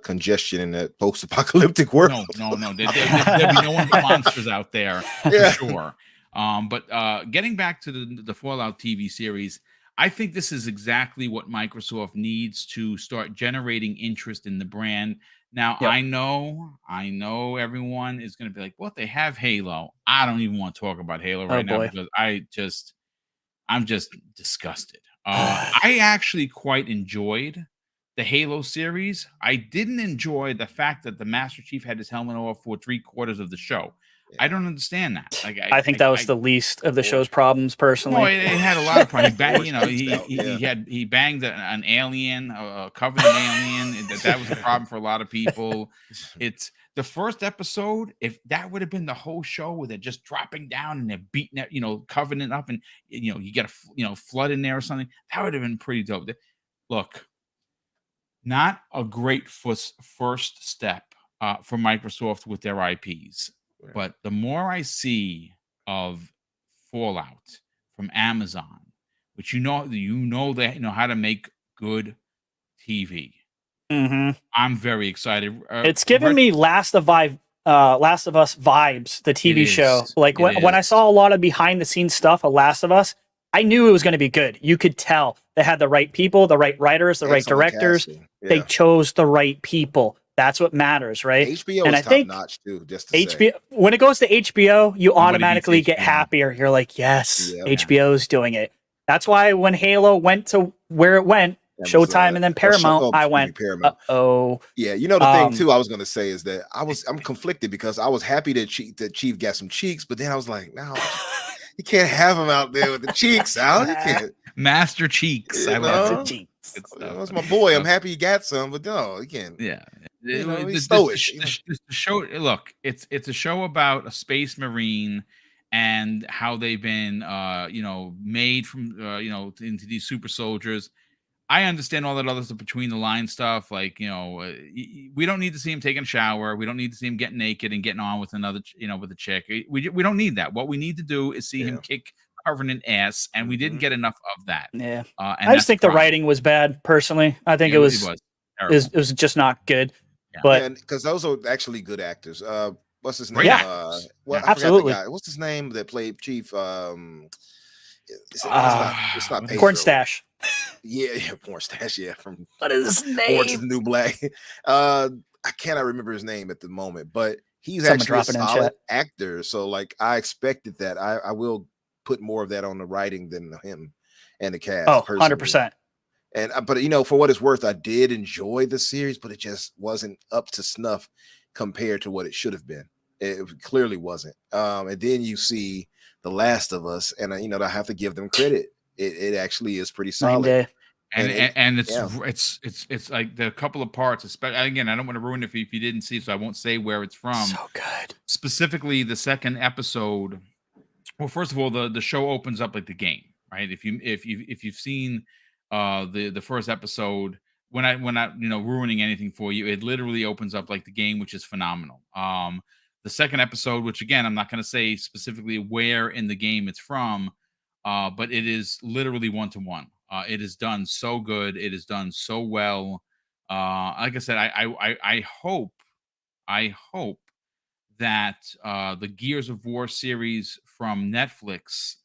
congestion in that post-apocalyptic world. No. There'd be no one but monsters out there for sure. But getting back to the Fallout TV series, I think this is exactly what Microsoft needs to start generating interest in the brand. Now, I know everyone is going to be like, "What? They have Halo." I don't even want to talk about Halo right now because I'm just disgusted. I actually quite enjoyed the Halo series. I didn't enjoy the fact that the Master Chief had his helmet off for 3/4 of the show. I don't understand that. Like, I think that was the least of the show's problems, personally. No, it had a lot of problems. He banged an alien, a Covenant alien. That was a problem for a lot of people. It's the first episode. If that would have been the whole show, with it just dropping down and they're beating it, Covenant up, and you get a flood in there or something, that would have been pretty dope. Look, not a great first step for Microsoft with their IPs. But the more I see of Fallout from Amazon, which you know they know how to make good TV. I'm very excited. It's giving me Last of Us vibes, the TV show. Like when I saw a lot of behind the scenes stuff of Last of Us, I knew it was going to be good. You could tell they had the right people, the right writers, the right directors. They chose the right people. That's what matters, right? HBO is top notch too. Just to HBO, when it goes to HBO, you automatically get happier. You're like, yes, HBO's doing it. That's why when Halo went to where it went, Showtime and then Paramount, I went, uh-oh. Yeah, the thing too I was going to say is that I'm conflicted because I was happy that Chief got some cheeks, but then I was like, no, you can't have him out there with the cheeks, Al. You can't. Master Cheeks. I love the cheeks. That's my boy. I'm happy he got some, but no, he can't. Yeah. The show, look, it's a show about a space marine and how they've been made from into these super soldiers. I understand all that other stuff, between the line stuff, like we don't need to see him taking a shower, we don't need to see him getting naked and getting on with another with a chick. We don't need that. What we need to do is see him kick Covenant ass, and we didn't get enough of that. I just think the writing was bad, personally. I think it was just not good. But because those are actually good actors. What's his name? Absolutely. What's his name that played Chief? It's not Corn Stash. Yeah, Porn Stash. Yeah, from what is his name? Orange is the New Black. I cannot remember his name at the moment, but he's actually a solid actor. So, like, I expected that. I will put more of that on the writing than him and the cast. Oh, 100%. And but for what it's worth, I did enjoy the series, but it just wasn't up to snuff compared to what it should have been. It clearly wasn't. And then you see The Last of Us, and I have to give them credit. It actually is pretty solid. Day. And it's like the couple of parts, especially again, I don't want to ruin it if you didn't see, so I won't say where it's from. So good. Specifically, the second episode. Well, first of all, the show opens up like the game, right? If you've seen the first episode, when I ruining anything for you, it literally opens up like the game, which is phenomenal. The second episode, which again, I'm not going to say specifically where in the game it's from, but it is literally 1-to-1. It is done so good. It is done so well. Like I said, I hope that the Gears of War series from Netflix,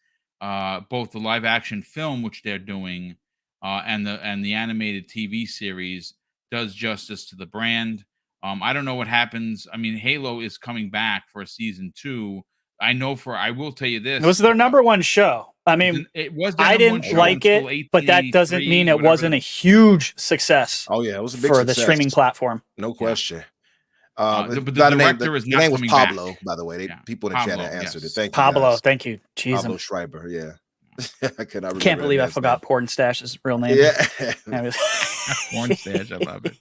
both the live action film which they're doing, and the animated TV series does justice to the brand. I don't know what happens. I mean, Halo is coming back for a season 2. I will tell you this. It was their number one show. I mean, it was. I didn't like it, but that doesn't mean it wasn't a huge success. Oh yeah, it was a big for success. The streaming platform. No question. But the director is not name was coming Pablo, back. by the way. People in the chat answered it. Thank you, Pablo. guys. Thank you. Jeez, Pablo Schreiber. Yeah. I can't believe I forgot Pornstash's real name. Yeah. Pornstash. I love it.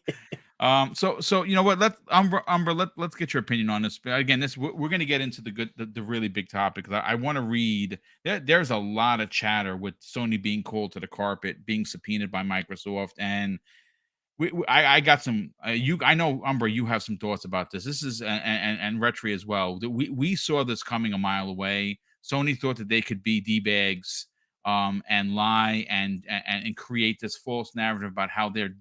So you know what? Let's get your opinion on this. Again, we're going to get into the really big topic. I want to read. There's a lot of chatter with Sony being called to the carpet, being subpoenaed by Microsoft, and I got some. I know, Umbra, you have some thoughts about this. This is and Retri as well. We saw this coming a mile away. Sony thought that they could be D-bags, and lie and create this false narrative about how they're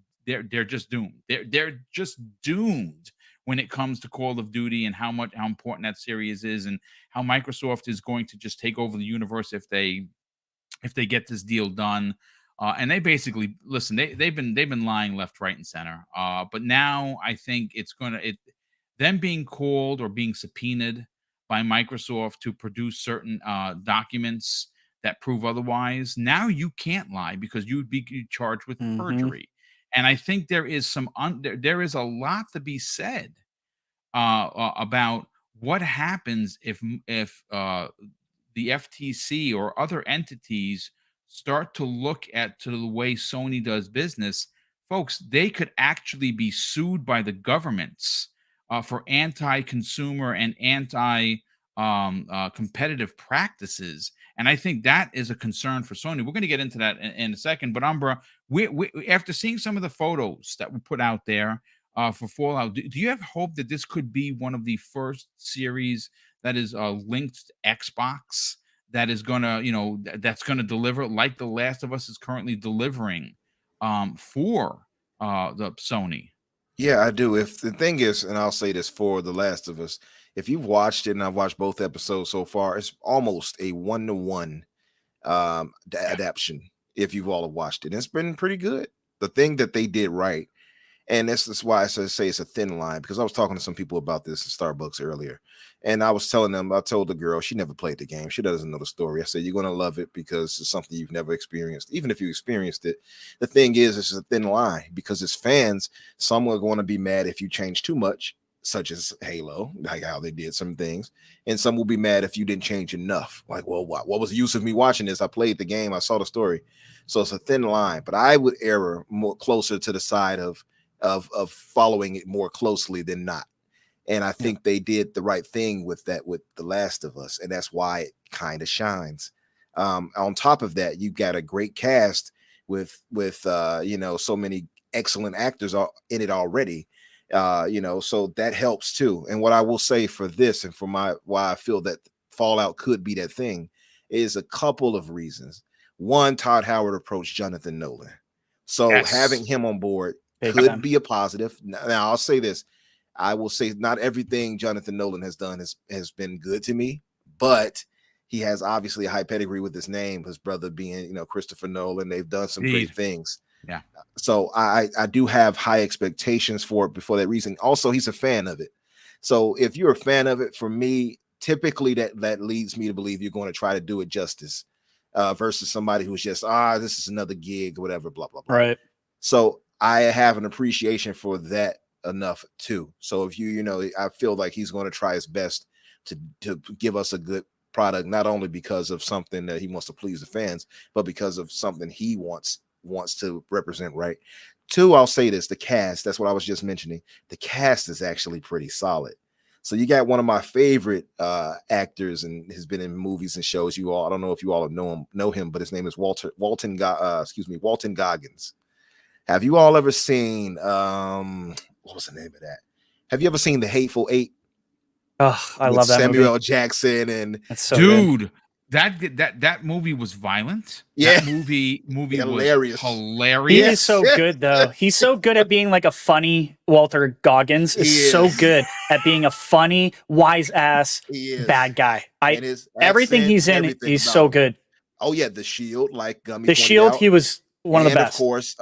just doomed. They're just doomed when it comes to Call of Duty and how important that series is, and how Microsoft is going to just take over the universe if they get this deal done. And they basically listen. They've been lying left, right, and center. But now I think them being called or being subpoenaed by Microsoft to produce certain documents that prove otherwise. Now you can't lie because you would be charged with perjury. And I think there is there is a lot to be said about what happens if the FTC or other entities start to look to the way Sony does business. Folks, they could actually be sued by the governments for anti-consumer and anti-competitive practices. And I think that is a concern for Sony. We're going to get into that in a second. But Umbra, we after seeing some of the photos that were put out there for Fallout, do you have hope that this could be one of the first series that is linked to Xbox, that is gonna, that's gonna deliver like The Last of Us is currently delivering for the Sony? Yeah, I do. If the thing is, and I'll say this for The Last of Us, if you've watched it, and I've watched both episodes so far, it's almost a 1-to-1 adaption. If you've all watched it, and it's been pretty good. The thing that they did right, and this is why I say it's a thin line, because I was talking to some people about this in Starbucks earlier, and I was telling them, I told the girl, she never played the game, she doesn't know the story. I said, you're going to love it because it's something you've never experienced. Even if you experienced it, the thing is, it's a thin line, because as fans, some are going to be mad if you change too much, such as Halo, like how they did some things, and some will be mad if you didn't change enough. Like, well, what was the use of me watching this? I played the game, I saw the story. So it's a thin line, but I would err more closer to the side of following it more closely than not. And I think they did the right thing with that, with The Last of Us, and that's why it kind of shines. On top of that, you've got a great cast with so many excellent actors in it already. So that helps too. And what I will say for this, and for why I feel that Fallout could be that thing, is a couple of reasons. One, Todd Howard approached Jonathan Nolan, so having him on board could be a positive. Now I'll say this. I will say not everything Jonathan Nolan has done has been good to me, but he has obviously a high pedigree with his name, his brother being, Christopher Nolan. They've done some great things. Yeah. So I do have high expectations for it for that reason. Also, he's a fan of it. So if you're a fan of it, for me, typically that leads me to believe you're going to try to do it justice versus somebody who's just, this is another gig or whatever, blah, blah, blah. Right. So I have an appreciation for that enough too. So if I feel like he's going to try his best to give us a good product, not only because of something that he wants to please the fans, but because of something he wants to represent, right? Two, I'll say this, the cast, that's what I was just mentioning. The cast is actually pretty solid. So you got one of my favorite actors, and has been in movies and shows. I don't know if you all know him, but his name is Walton Goggins. Have you all ever seen what was the name of that? Have you ever seen The Hateful Eight? Oh, I love that Samuel movie. Jackson and That's so dude. good. That movie was violent. Yeah. That movie Hilarious. was hilarious. He is so good, though. He's so good at being like a funny Walter Goggins. Is so good at being a funny, wise ass bad guy. Everything he's in, he's so good. Oh yeah, The Shield, like Gummy. The Shield, he was one of the best. Of course,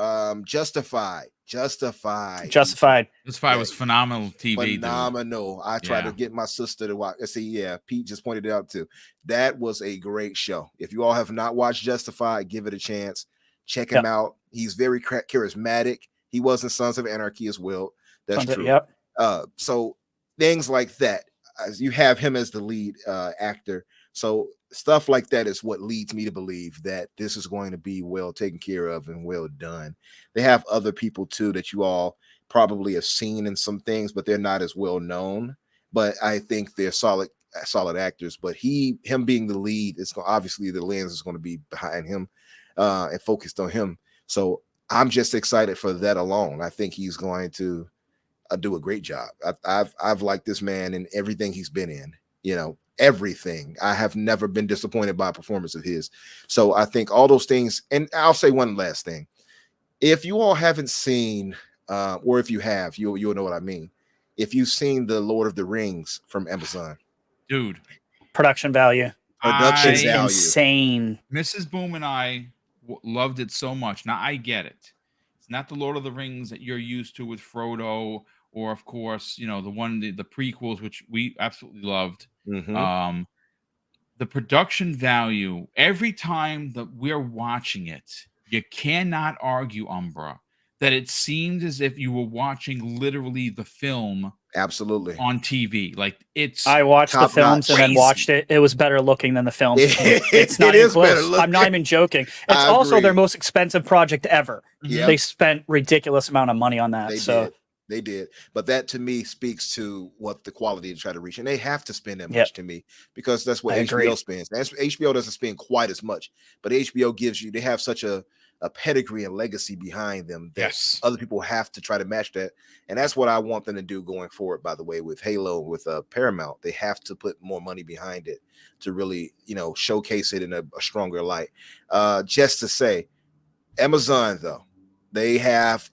Justified was phenomenal TV. Phenomenal. I tried to get my sister to watch. See, yeah, Pete just pointed it out too. That was a great show. If you all have not watched Justified, give it a chance. Check him out. He's very charismatic. He was in Sons of Anarchy as well. That's true. Yep. So things like that. You have him as the lead actor. So stuff like that is what leads me to believe that this is going to be well taken care of and well done. They have other people too that you all probably have seen in some things, but they're not as well known. But I think they're solid actors. But him being the lead, obviously the lens is going to be behind him and focused on him. So I'm just excited for that alone. I think he's going to do a great job. I've liked this man in everything he's been in. Everything. I have never been disappointed by a performance of his. So I think all those things. And I'll say one last thing. If you all haven't seen, or if you have, you'll know what I mean. If you've seen the Lord of the Rings from Amazon, dude, production value, insane. Mrs. Boom and I loved it so much. Now I get it. It's not the Lord of the Rings that you're used to with Frodo, or of course, the prequels, which we absolutely loved. Mm-hmm. The production value, every time that we're watching it, you cannot argue, Umbra, that it seemed as if you were watching literally the film absolutely on TV. Like I watched the films and then watched it. It was better looking than the films. It's not even close. I'm not even joking. It's also their most expensive project ever. Yep. They spent ridiculous amount of money on that. They did. But that to me speaks to what the quality to try to reach. And they have to spend that much to me, because that's what HBO spends. HBO doesn't spend quite as much, but HBO they have such a pedigree and legacy behind them that other people have to try to match that. And that's what I want them to do going forward, by the way, with Halo, with Paramount. They have to put more money behind it to really, showcase it in a stronger light. Just to say, Amazon, though, they have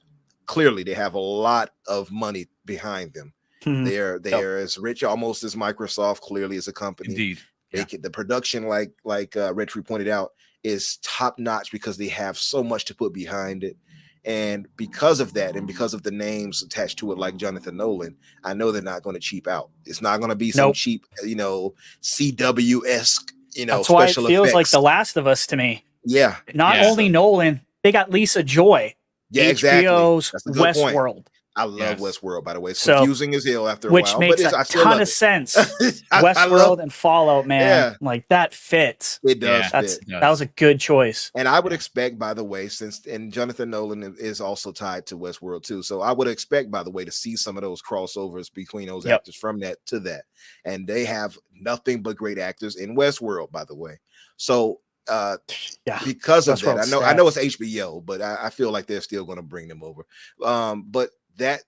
a lot of money behind them. They're as rich almost as Microsoft, clearly, as a company. Indeed. The production, like Retry pointed out, is top notch because they have so much to put behind it. And because of that, and because of the names attached to it, like Jonathan Nolan, I know they're not going to cheap out. It's not going to be some cheap, CW-esque, That's why it feels like The Last of Us to me. Yeah. Not only Nolan, they got Lisa Joy. Yeah, HBO's Westworld. I love Westworld, by the way. It's confusing as hell after a which while. Which makes a ton of sense. Westworld and Fallout, man. Like, that fits. It does fit. That was a good choice. And I would expect, by the way, and Jonathan Nolan is also tied to Westworld too. So I would expect, by the way, to see some of those crossovers between those actors from that to that. And they have nothing but great actors in Westworld, by the way. So because of that, I know it's HBO, but I feel like they're still going to bring them over. But that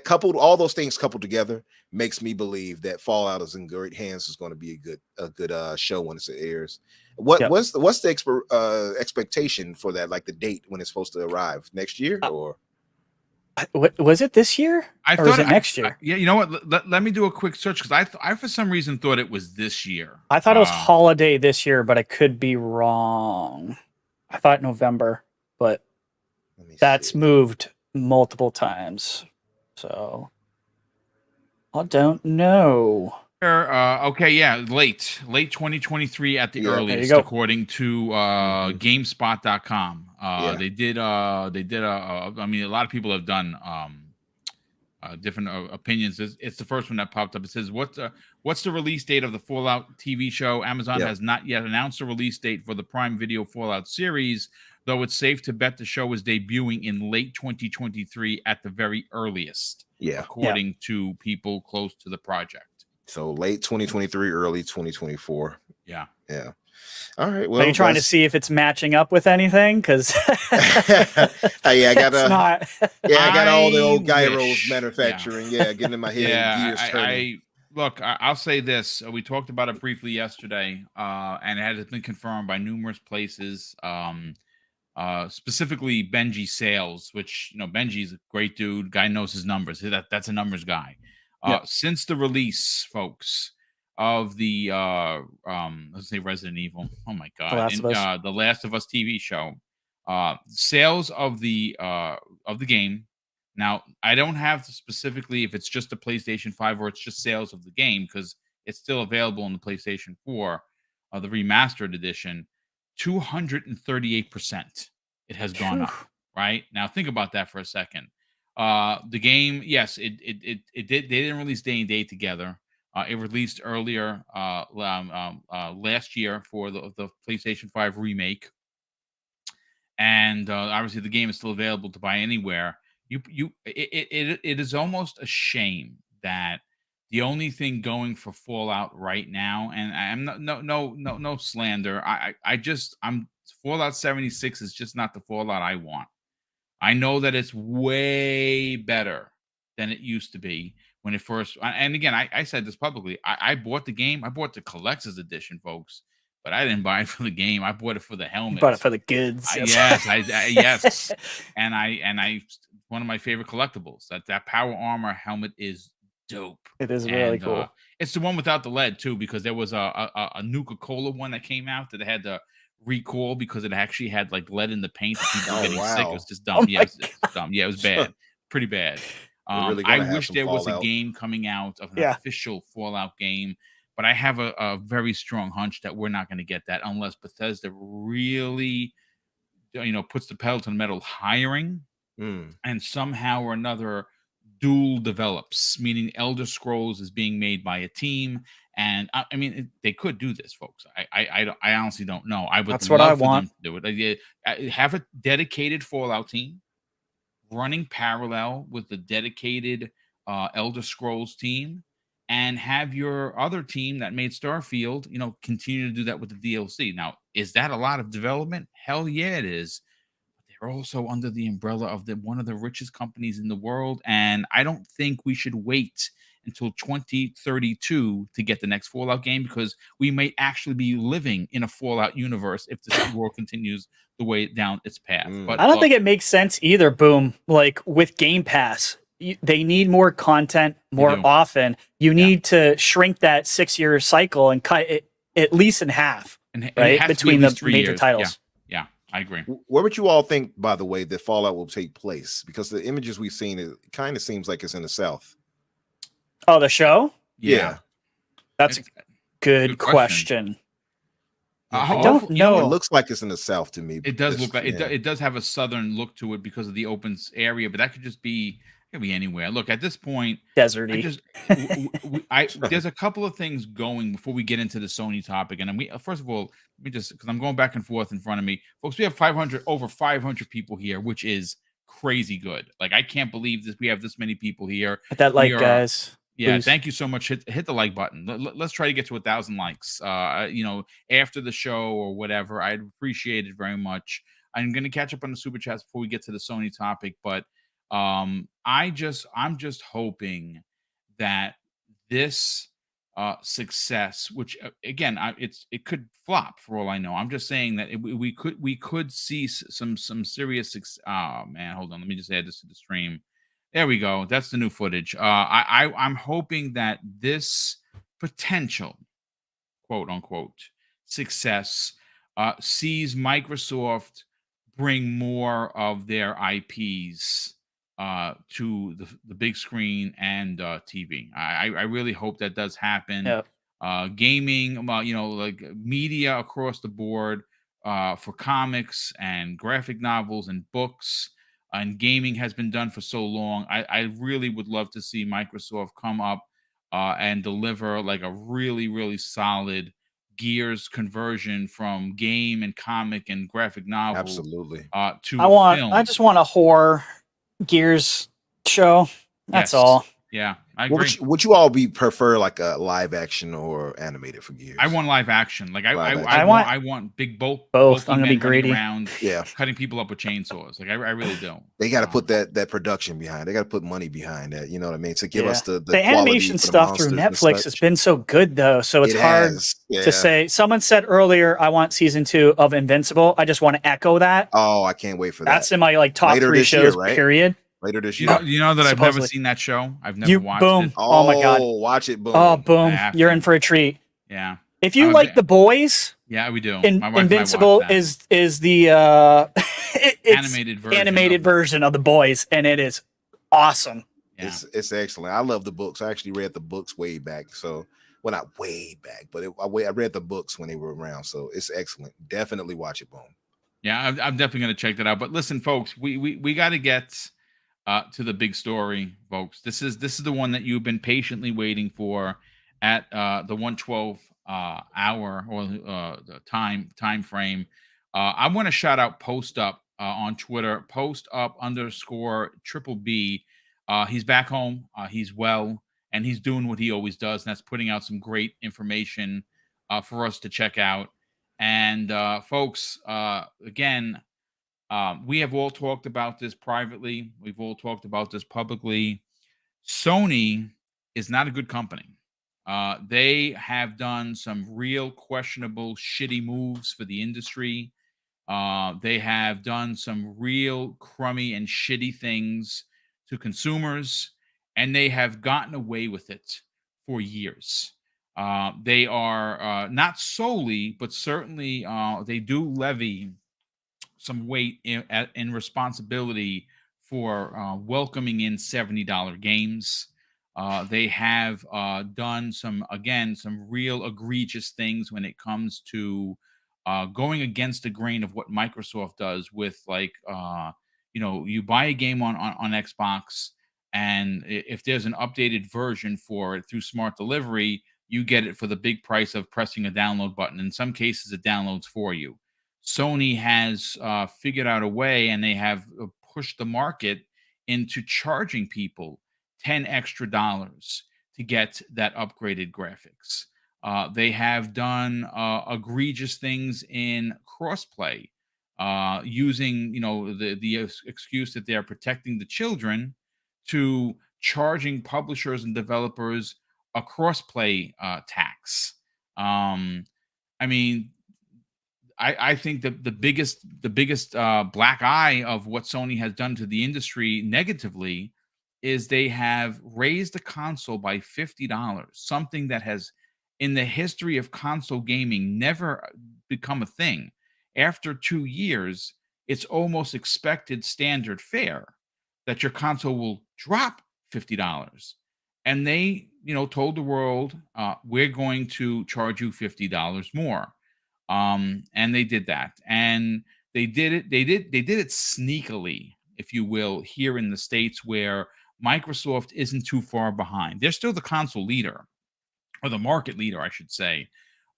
coupled, all those things coupled together, makes me believe that Fallout is in great hands. Is going to be a good show when it airs. What's the expectation for that? Like the date when it's supposed to arrive next year, or was it this year? Or was it next year? You know what? Let me do a quick search, because I for some reason thought it was this year. I thought it was holiday this year, but I could be wrong. I thought November, but that's moved multiple times, so I don't know. Late 2023 at the earliest, according to GameSpot.com. They did I mean, a lot of people have done different opinions. It's the first one that popped up. It says, what's the release date of the Fallout TV show? Amazon has not yet announced a release date for the Prime Video Fallout series, though it's safe to bet the show is debuting in late 2023 at the very earliest, according to people close to the project. So late 2023, early 2024. Yeah. All right. Well, are you trying to see if it's matching up with anything? Because I got I got all the old gyros wish. manufacturing. Getting in my head. Gears turning. Look, I'll say this. We talked about it briefly yesterday, and it has been confirmed by numerous places. Specifically Benji Sales, which Benji's a great dude. Guy knows his numbers. That's a numbers guy. Since the release, folks, of the let's say Resident Evil. Oh my god, the Last of Us TV show. Sales of the game. Now, I don't have specifically if it's just the PlayStation 5 or it's just sales of the game, because it's still available on the PlayStation 4, the remastered edition. 238% it has gone up. Right now, think about that for a second. The game, yes, it did. They didn't release day and date together. It released earlier last year for the PlayStation 5 remake, and obviously the game is still available to buy anywhere. It is almost a shame that the only thing going for Fallout right now, and I'm no slander. I'm Fallout 76 is just not the Fallout I want. I know that it's way better than it used to be when it first. And again, I said this publicly. I bought the game. I bought the collector's edition, folks, but I didn't buy it for the game. I bought it for the helmet. You bought it for the goods. Yes. And I one of my favorite collectibles. That power armor helmet is dope. It is really cool. It's the one without the lead too, because there was a Nuka-Cola one that came out that had the recall because it actually had like lead in the paint. People were getting sick. It was just dumb. It's dumb. Yeah, it was bad. Pretty bad. I wish there was a game coming out of an official Fallout game, but I have a very strong hunch that we're not going to get that unless Bethesda really, puts the pedal to the metal hiring, and somehow or another dual develops, meaning Elder Scrolls is being made by a team. And I mean, they could do this, folks. I honestly don't know. That's what I want. Them to do it. Have a dedicated Fallout team running parallel with the dedicated Elder Scrolls team, and have your other team that made Starfield, continue to do that with the DLC. Now, is that a lot of development? Hell yeah, it is. They're also under the umbrella of one of the richest companies in the world, and I don't think we should wait until 2032 to get the next Fallout game, because we may actually be living in a Fallout universe if this world continues the way down its path. But I don't think it makes sense either, Boom. Like with Game Pass, they need more content more often. You need to shrink that 6-year cycle and cut it at least in half, right? Between the major titles. Yeah, I agree. Where would you all think, by the way, that Fallout will take place? Because the images we've seen, it kind of seems like it's in the South. Oh, the show? Yeah. That's a good question. I don't know. It looks like it's in the South to me. It does look like it does have a southern look to it because of the open area, but that could just be anywhere. Look, at this point, deserty. There's a couple of things going before we get into the Sony topic, and first of all, let me just, because I'm going back and forth in front of me, folks. We have over 500 people here, which is crazy good. Like, I can't believe this. We have this many people here. Hit that like, guys. Yeah, please. Thank you so much. Hit the like button. Let's try to get to 1,000 likes. After the show or whatever, I'd appreciate it very much. I'm going to catch up on the super chats before we get to the Sony topic, but I'm just hoping that this success, which again, it could flop for all I know. I'm just saying that we could see some serious success. Oh man, hold on. Let me just add this to the stream. There we go. That's the new footage. I'm hoping that this potential, quote unquote, success sees Microsoft bring more of their IPs to the big screen and TV. I really hope that does happen. Yep. Gaming, like media across the board, for comics and graphic novels and books. and gaming has been done for so long. I really would love to see Microsoft come up and deliver like a really, really solid Gears conversion from game and comic and graphic novel Absolutely. to I film. just want a horror Gears show. That's Yes. all. Yeah, I What agree. would you all prefer like a live action or animated for Gears? I want live action. Like Live action. I want big both. bulky I'm gonna be men running greedy. around, Yeah. cutting people up with chainsaws. Like I really do. They got to put that production behind. They got to put money behind that. You know what I mean? To give us the the quality animation for the stuff through monsters and Netflix such. has been so good though. So it's It hard has, yeah. to say. Someone said earlier, I want season 2 of Invincible. I just want to echo that. Oh, I can't wait for that. That's in my like top Later 3 this year, shows, right? period. Later this You year. know that I've never Supposedly. seen that show. I've never watched Boom. it. Oh my God. Watch it, Boom. Oh, Boom. I have You're to. in for a treat. Yeah. If you I'm a like bit- The Boys, Yeah, we do. My wife and I Invincible watched that. is the it's animated version of The Boys, and it is awesome. Yeah. It's excellent. I love the books. I actually read the books way back. So, well, not way back, but I read the books when they were around. So it's excellent. Definitely watch it, Boom. Yeah, I'm definitely going to check that out. But listen, folks, we got to get to the big story, folks. This is the one that you've been patiently waiting for at the 112 hour or the time frame. I want to shout out Post Up on Twitter. Post Up _BBB. He's back home. He's well, and he's doing what he always does, and that's putting out some great information for us to check out. And folks, again, we have all talked about this privately. We've all talked about this publicly. Sony is not a good company. They have done some real questionable, shitty moves for the industry. They have done some real crummy and shitty things to consumers, and they have gotten away with it for years. They are not solely, but certainly they do levy some weight in responsibility for welcoming in $70 games. They have done some real egregious things when it comes to going against the grain of what Microsoft does with you buy a game on Xbox, and if there's an updated version for it through smart delivery, you get it for the big price of pressing a download button. In some cases, it downloads for you. Sony has figured out a way, and they have pushed the market into charging people $10 extra to get that upgraded graphics. They have done egregious things in crossplay, using the excuse that they are protecting the children, to charging publishers and developers a crossplay tax. I mean, I think that the biggest black eye of what Sony has done to the industry negatively is they have raised the console by $50, something that has, in the history of console gaming, never become a thing. After 2 years, it's almost expected standard fare that your console will drop $50. And they, told the world, we're going to charge you $50 more. And they did that, and they did it sneakily, if you will, here in the States, where Microsoft isn't too far behind. They're still the console leader, or the market leader, I should say.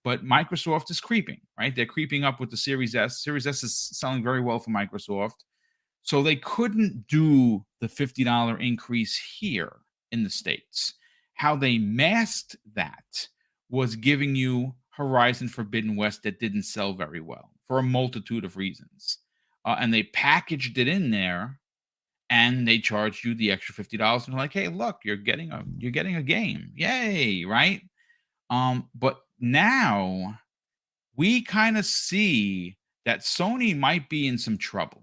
But Microsoft is creeping, right? They're creeping up with the Series S. Series S is selling very well for Microsoft. So they couldn't do the $50 increase here in the States. How they masked that was giving you Horizon Forbidden West that didn't sell very well for a multitude of reasons. And they packaged it in there, and they charged you the extra $50, and they're like, hey, look, you're getting a game. Yay, right? But now we kind of see that Sony might be in some trouble.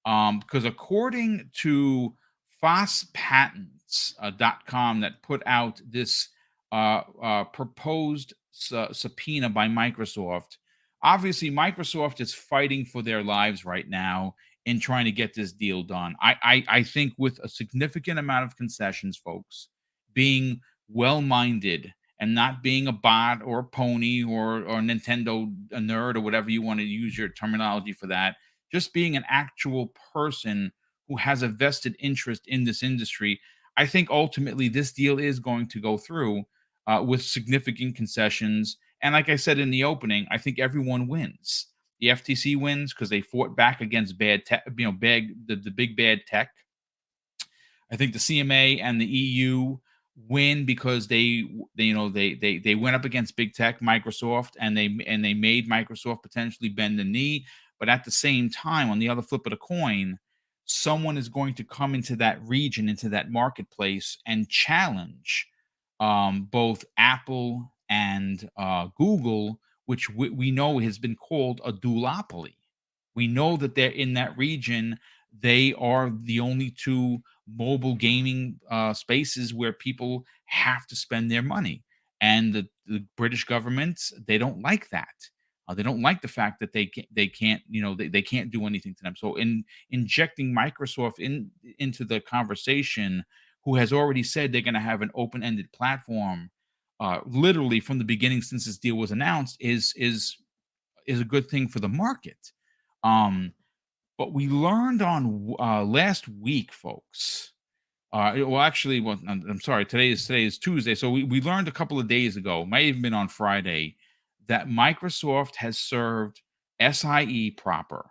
Because according to FOSSpatents.com that put out this proposed subpoena by Microsoft, obviously Microsoft is fighting for their lives right now in trying to get this deal done. I think with a significant amount of concessions, folks, being well-minded and not being a bot or a pony or Nintendo a nerd or whatever you want to use your terminology for that, just being an actual person who has a vested interest in this industry. I think ultimately this deal is going to go through with significant concessions. And like I said in the opening, I think everyone wins. The FTC wins because they fought back against bad tech, the big bad tech. I think the CMA and the EU win because they went up against big tech, Microsoft, and they made Microsoft potentially bend the knee. But at the same time, on the other flip of the coin, someone is going to come into that region, into that marketplace, and challenge both Apple and Google, which we know has been called a duopoly. We know that they're in that region. They are the only two mobile gaming spaces where people have to spend their money. And the British government, they don't like that. They don't like the fact that they can't they can't do anything to them. So in injecting Microsoft into the conversation, who has already said they're going to have an open-ended platform, literally from the beginning since this deal was announced, is a good thing for the market. But we learned on last week, folks. I'm sorry. Today is Tuesday, so we learned a couple of days ago, might even been on Friday, that Microsoft has served SIE proper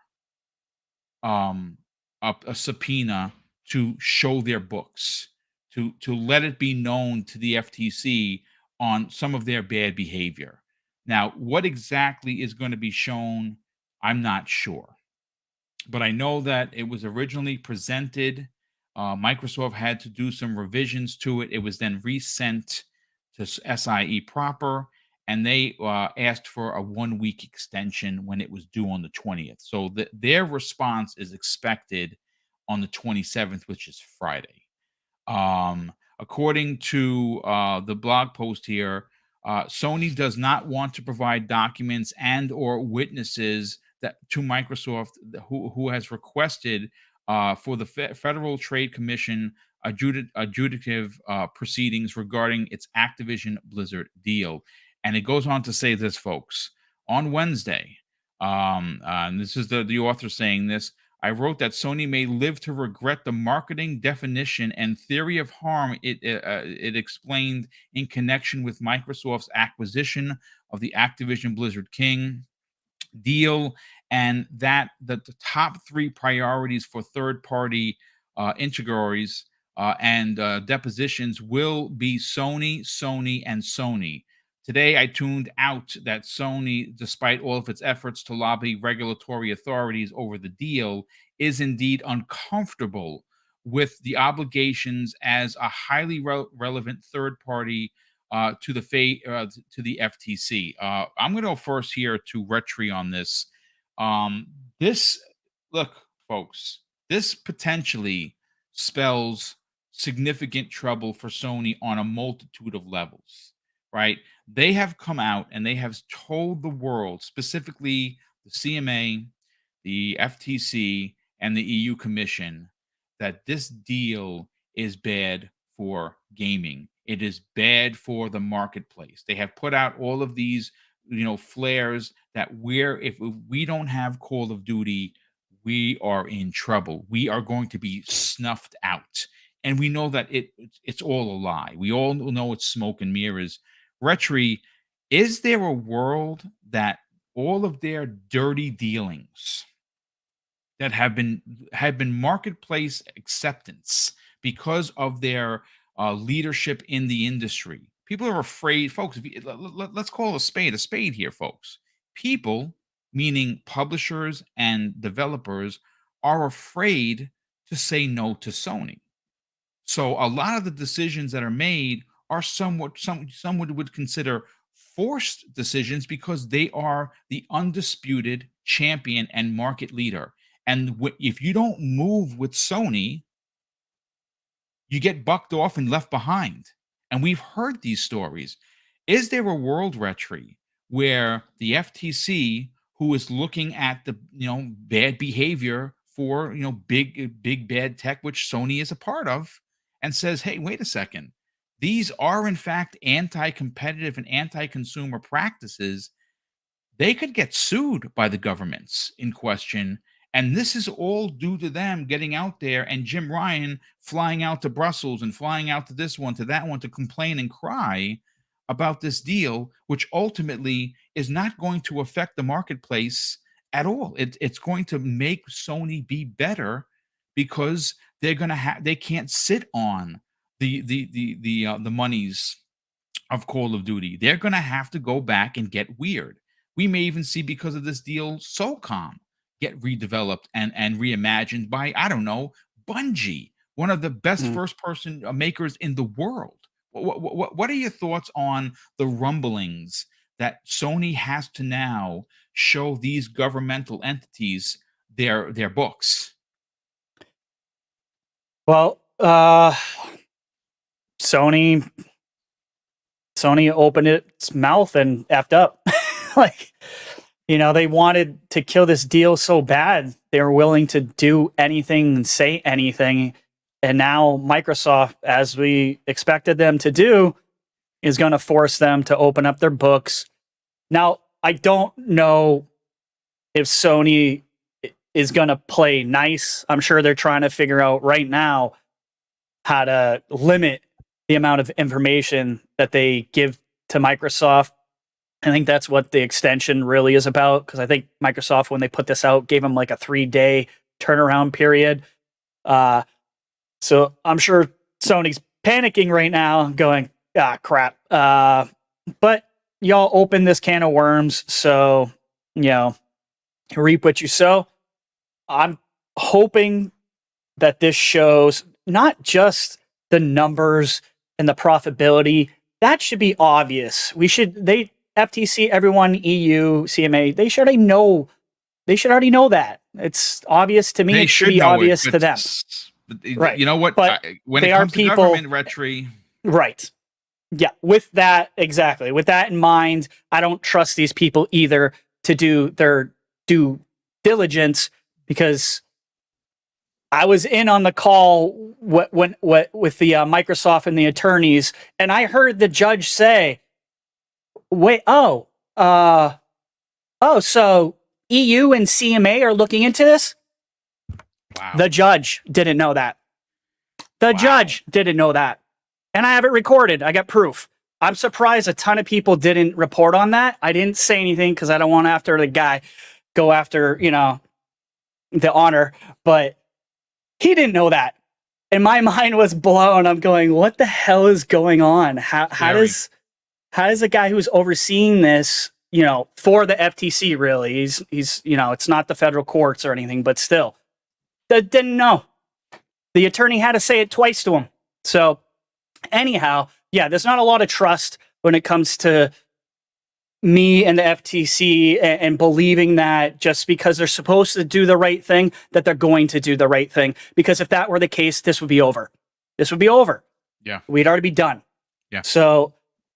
a subpoena to show their books, to let it be known to the FTC on some of their bad behavior. Now, what exactly is going to be shown, I'm not sure. But I know that it was originally presented. Microsoft had to do some revisions to it. It was then resent to SIE proper, and they asked for a 1-week extension when it was due on the 20th. So their response is expected on the 27th, which is Friday. According to the blog post here, Sony does not want to provide documents and or witnesses that to Microsoft, who has requested for the Federal Trade Commission adjudicative proceedings regarding its Activision Blizzard deal. And it goes on to say this, folks. On Wednesday, and this is the author saying this, I wrote that Sony may live to regret the marketing definition and theory of harm it explained in connection with Microsoft's acquisition of the Activision Blizzard King deal, and that the top 3 priorities for third-party integraries and depositions will be Sony, and Sony. Today, I tuned out that Sony, despite all of its efforts to lobby regulatory authorities over the deal, is indeed uncomfortable with the obligations as a highly relevant third party to the FTC. I'm going to go first here to Retri on this. Look, folks, this potentially spells significant trouble for Sony on a multitude of levels, right? They have come out and they have told the world, specifically the CMA, the FTC, and the EU Commission, that this deal is bad for gaming. It is bad for the marketplace. They have put out all of these, flares that if we don't have Call of Duty, we are in trouble. We are going to be snuffed out. And we know that it's all a lie. We all know it's smoke and mirrors. Retri, is there a world that all of their dirty dealings that have been marketplace acceptance because of their leadership in the industry? People are afraid, folks. Let's call a spade here, folks. People, meaning publishers and developers, are afraid to say no to Sony. So a lot of the decisions that are made are somewhat someone would consider forced decisions because they are the undisputed champion and market leader. And if you don't move with Sony, you get bucked off and left behind. And we've heard these stories. Is there a world, Retri, where the FTC, who is looking at the bad behavior for big bad tech, which Sony is a part of, and says, hey, wait a second, these are in fact anti-competitive and anti-consumer practices, they could get sued by the governments in question, And this is all due to them getting out there and Jim Ryan flying out to Brussels and flying out to this one, to that one, to complain and cry about this deal, which ultimately is not going to affect the marketplace at all. It's going to make Sony be better because they're going to have, they can't sit on the monies of Call of Duty. They're going to have to go back and get weird. We may even see, because of this deal, SOCOM get redeveloped and reimagined by, I don't know, Bungie, one of the best first-person makers in the world. What are your thoughts on the rumblings that Sony has to now show these governmental entities their books? Well, Sony opened its mouth and effed up. Like, you know, they wanted to kill this deal so bad, they were willing to do anything and say anything. And now Microsoft, as we expected them to do, is going to force them to open up their books. Now, I don't know if Sony is going to play nice. I'm sure they're trying to figure out right now how to limit the amount of information that they give to Microsoft. I think that's what the extension really is about, because I think Microsoft, when they put this out, gave them like a 3-day turnaround period. So I'm sure Sony's panicking right now, going, crap. But y'all open this can of worms, so, you know, reap what you sow. I'm hoping that this shows not just the numbers and the profitability. That should be obvious. FTC, everyone, EU, CMA, they should already know. They should already know that. It's obvious to me. It should be obvious to them. Right. You know what? But when it comes to government retry. Right. Yeah. With that, exactly. With that in mind, I don't trust these people either to do their due diligence, because I was in on the call with the Microsoft and the attorneys, and I heard the judge say, "Wait, so EU and CMA are looking into this?" Wow. The judge didn't know that. The judge didn't know that. And I have it recorded. I got proof. I'm surprised a ton of people didn't report on that. I didn't say anything because I don't want after the guy go after, you know, the honor. But he didn't know that. And my mind was blown. I'm going, what the hell is going on? How does a guy who's overseeing this, you know, for the FTC, really, he's you know, it's not the federal courts or anything, but still, that didn't know. The attorney had to say it twice to him. So anyhow, yeah, there's not a lot of trust when it comes to me and the FTC and believing that just because they're supposed to do the right thing, that they're going to do the right thing. Because if that were the case, this would be over. This would be over. Yeah. We'd already be done. Yeah. So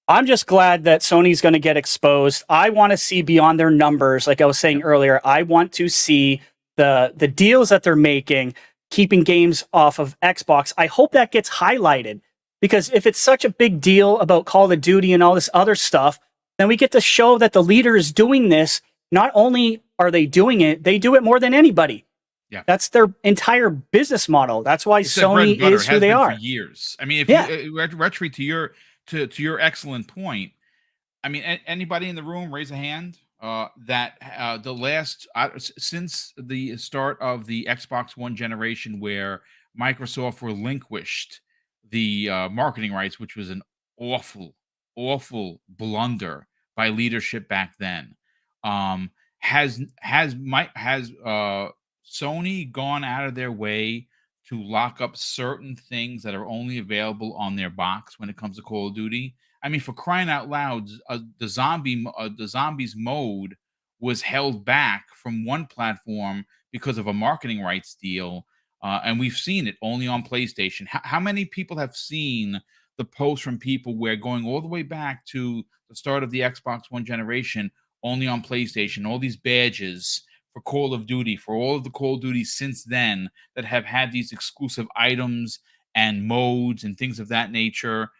I'm just glad that Sony's going to get exposed. I want to see beyond their numbers. Like I was saying earlier, I want to see the deals that they're making, keeping games off of Xbox. I hope that gets highlighted, because if it's such a big deal about Call of Duty and all this other stuff, then we get to show that the leader is doing this. Not only are they doing it, they do it more than anybody. Yeah. That's their entire business model. That's why Sony is who they are. For years. I mean, if you retry to your excellent point, I mean, anybody in the room raise a hand that the last since the start of the Xbox One generation, where Microsoft relinquished the marketing rights, which was an awful blunder by leadership back then, has Sony gone out of their way to lock up certain things that are only available on their box when it comes to Call of Duty? I mean, for crying out loud, the zombies mode was held back from one platform because of a marketing rights deal, and we've seen it only on PlayStation. How many people have seen the posts from people where, going all the way back to the start of the Xbox One generation, only on PlayStation, all these badges for Call of Duty, for all of the Call of Duty since then, that have had these exclusive items and modes and things of that nature?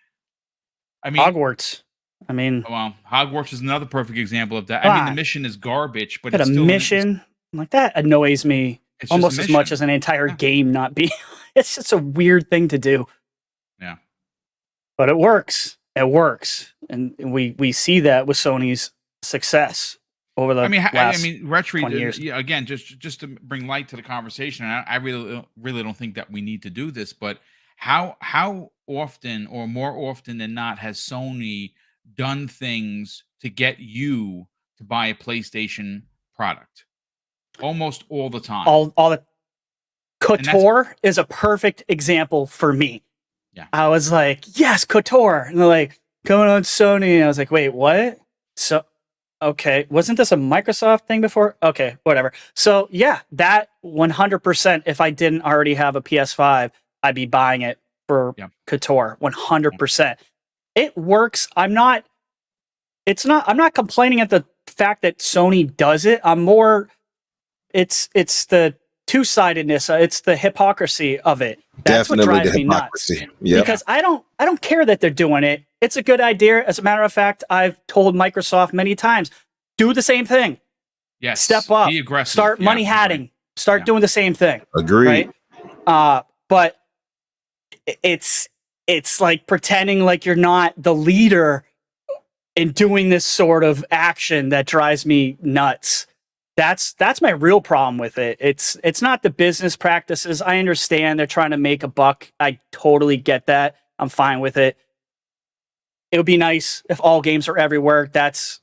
I mean, Hogwarts. I mean, well, Hogwarts is another perfect example of that. I mean, the mission is garbage, but it's a still mission like that annoys me. It's just almost a as much mission. as an entire Yeah. game not being. It's just a weird thing to do. Yeah. But it works. It works, and we see that with Sony's success over the last Retri, 20 years. again, just to bring light to the conversation, I really don't think that we need to do this, but how often, or more often than not, has Sony done things to get you to buy a PlayStation product? Almost all the time. All the KOTOR is a perfect example for me. Yeah. I was like, yes, KOTOR. And they're like, coming on Sony. And I was like, wait, what? So, okay. Wasn't this a Microsoft thing before? Okay, whatever. So, yeah, that 100%, if I didn't already have a PS5, I'd be buying it for KOTOR. 100%. It works. I'm not complaining at the fact that Sony does it. I'm more, it's the two-sidedness. It's the hypocrisy of it. That's Definitely what drives me nuts. Yep. Because I don't care that they're doing it. It's a good idea. As a matter of fact, I've told Microsoft many times, do the same thing. Yes. Step up. Be aggressive. Start money hatting. Start doing the same thing. Agreed. Right? But it's like pretending like you're not the leader in doing this sort of action that drives me nuts. That's my real problem with it. It's not the business practices. I understand they're trying to make a buck. I totally get that. I'm fine with it. It would be nice if all games are everywhere. That's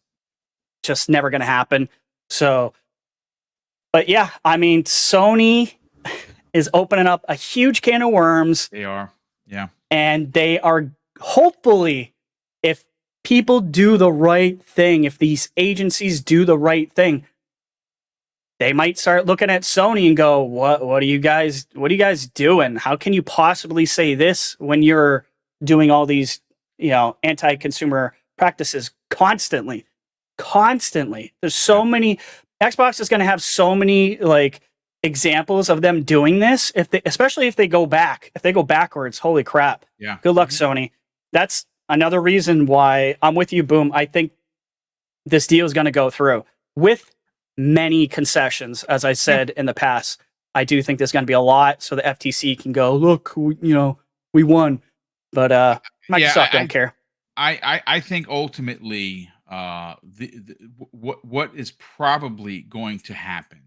just never going to happen. So, but yeah, I mean, Sony is opening up a huge can of worms. They are. Yeah. And they are hopefully, if people do the right thing, if these agencies do the right thing, they might start looking at Sony and go, what are you guys doing? How can you possibly say this when you're doing all these, anti-consumer practices constantly? There's so many. Xbox is going to have so many examples of them doing this, especially if they go backwards. Holy crap. Yeah. Good luck, Sony. That's another reason why I'm with you, Boom. I think this deal is going to go through with many concessions. As I said in the past, I do think there's going to be a lot, so the FTC can go, look, we won. But Microsoft don't care. I think ultimately, what is probably going to happen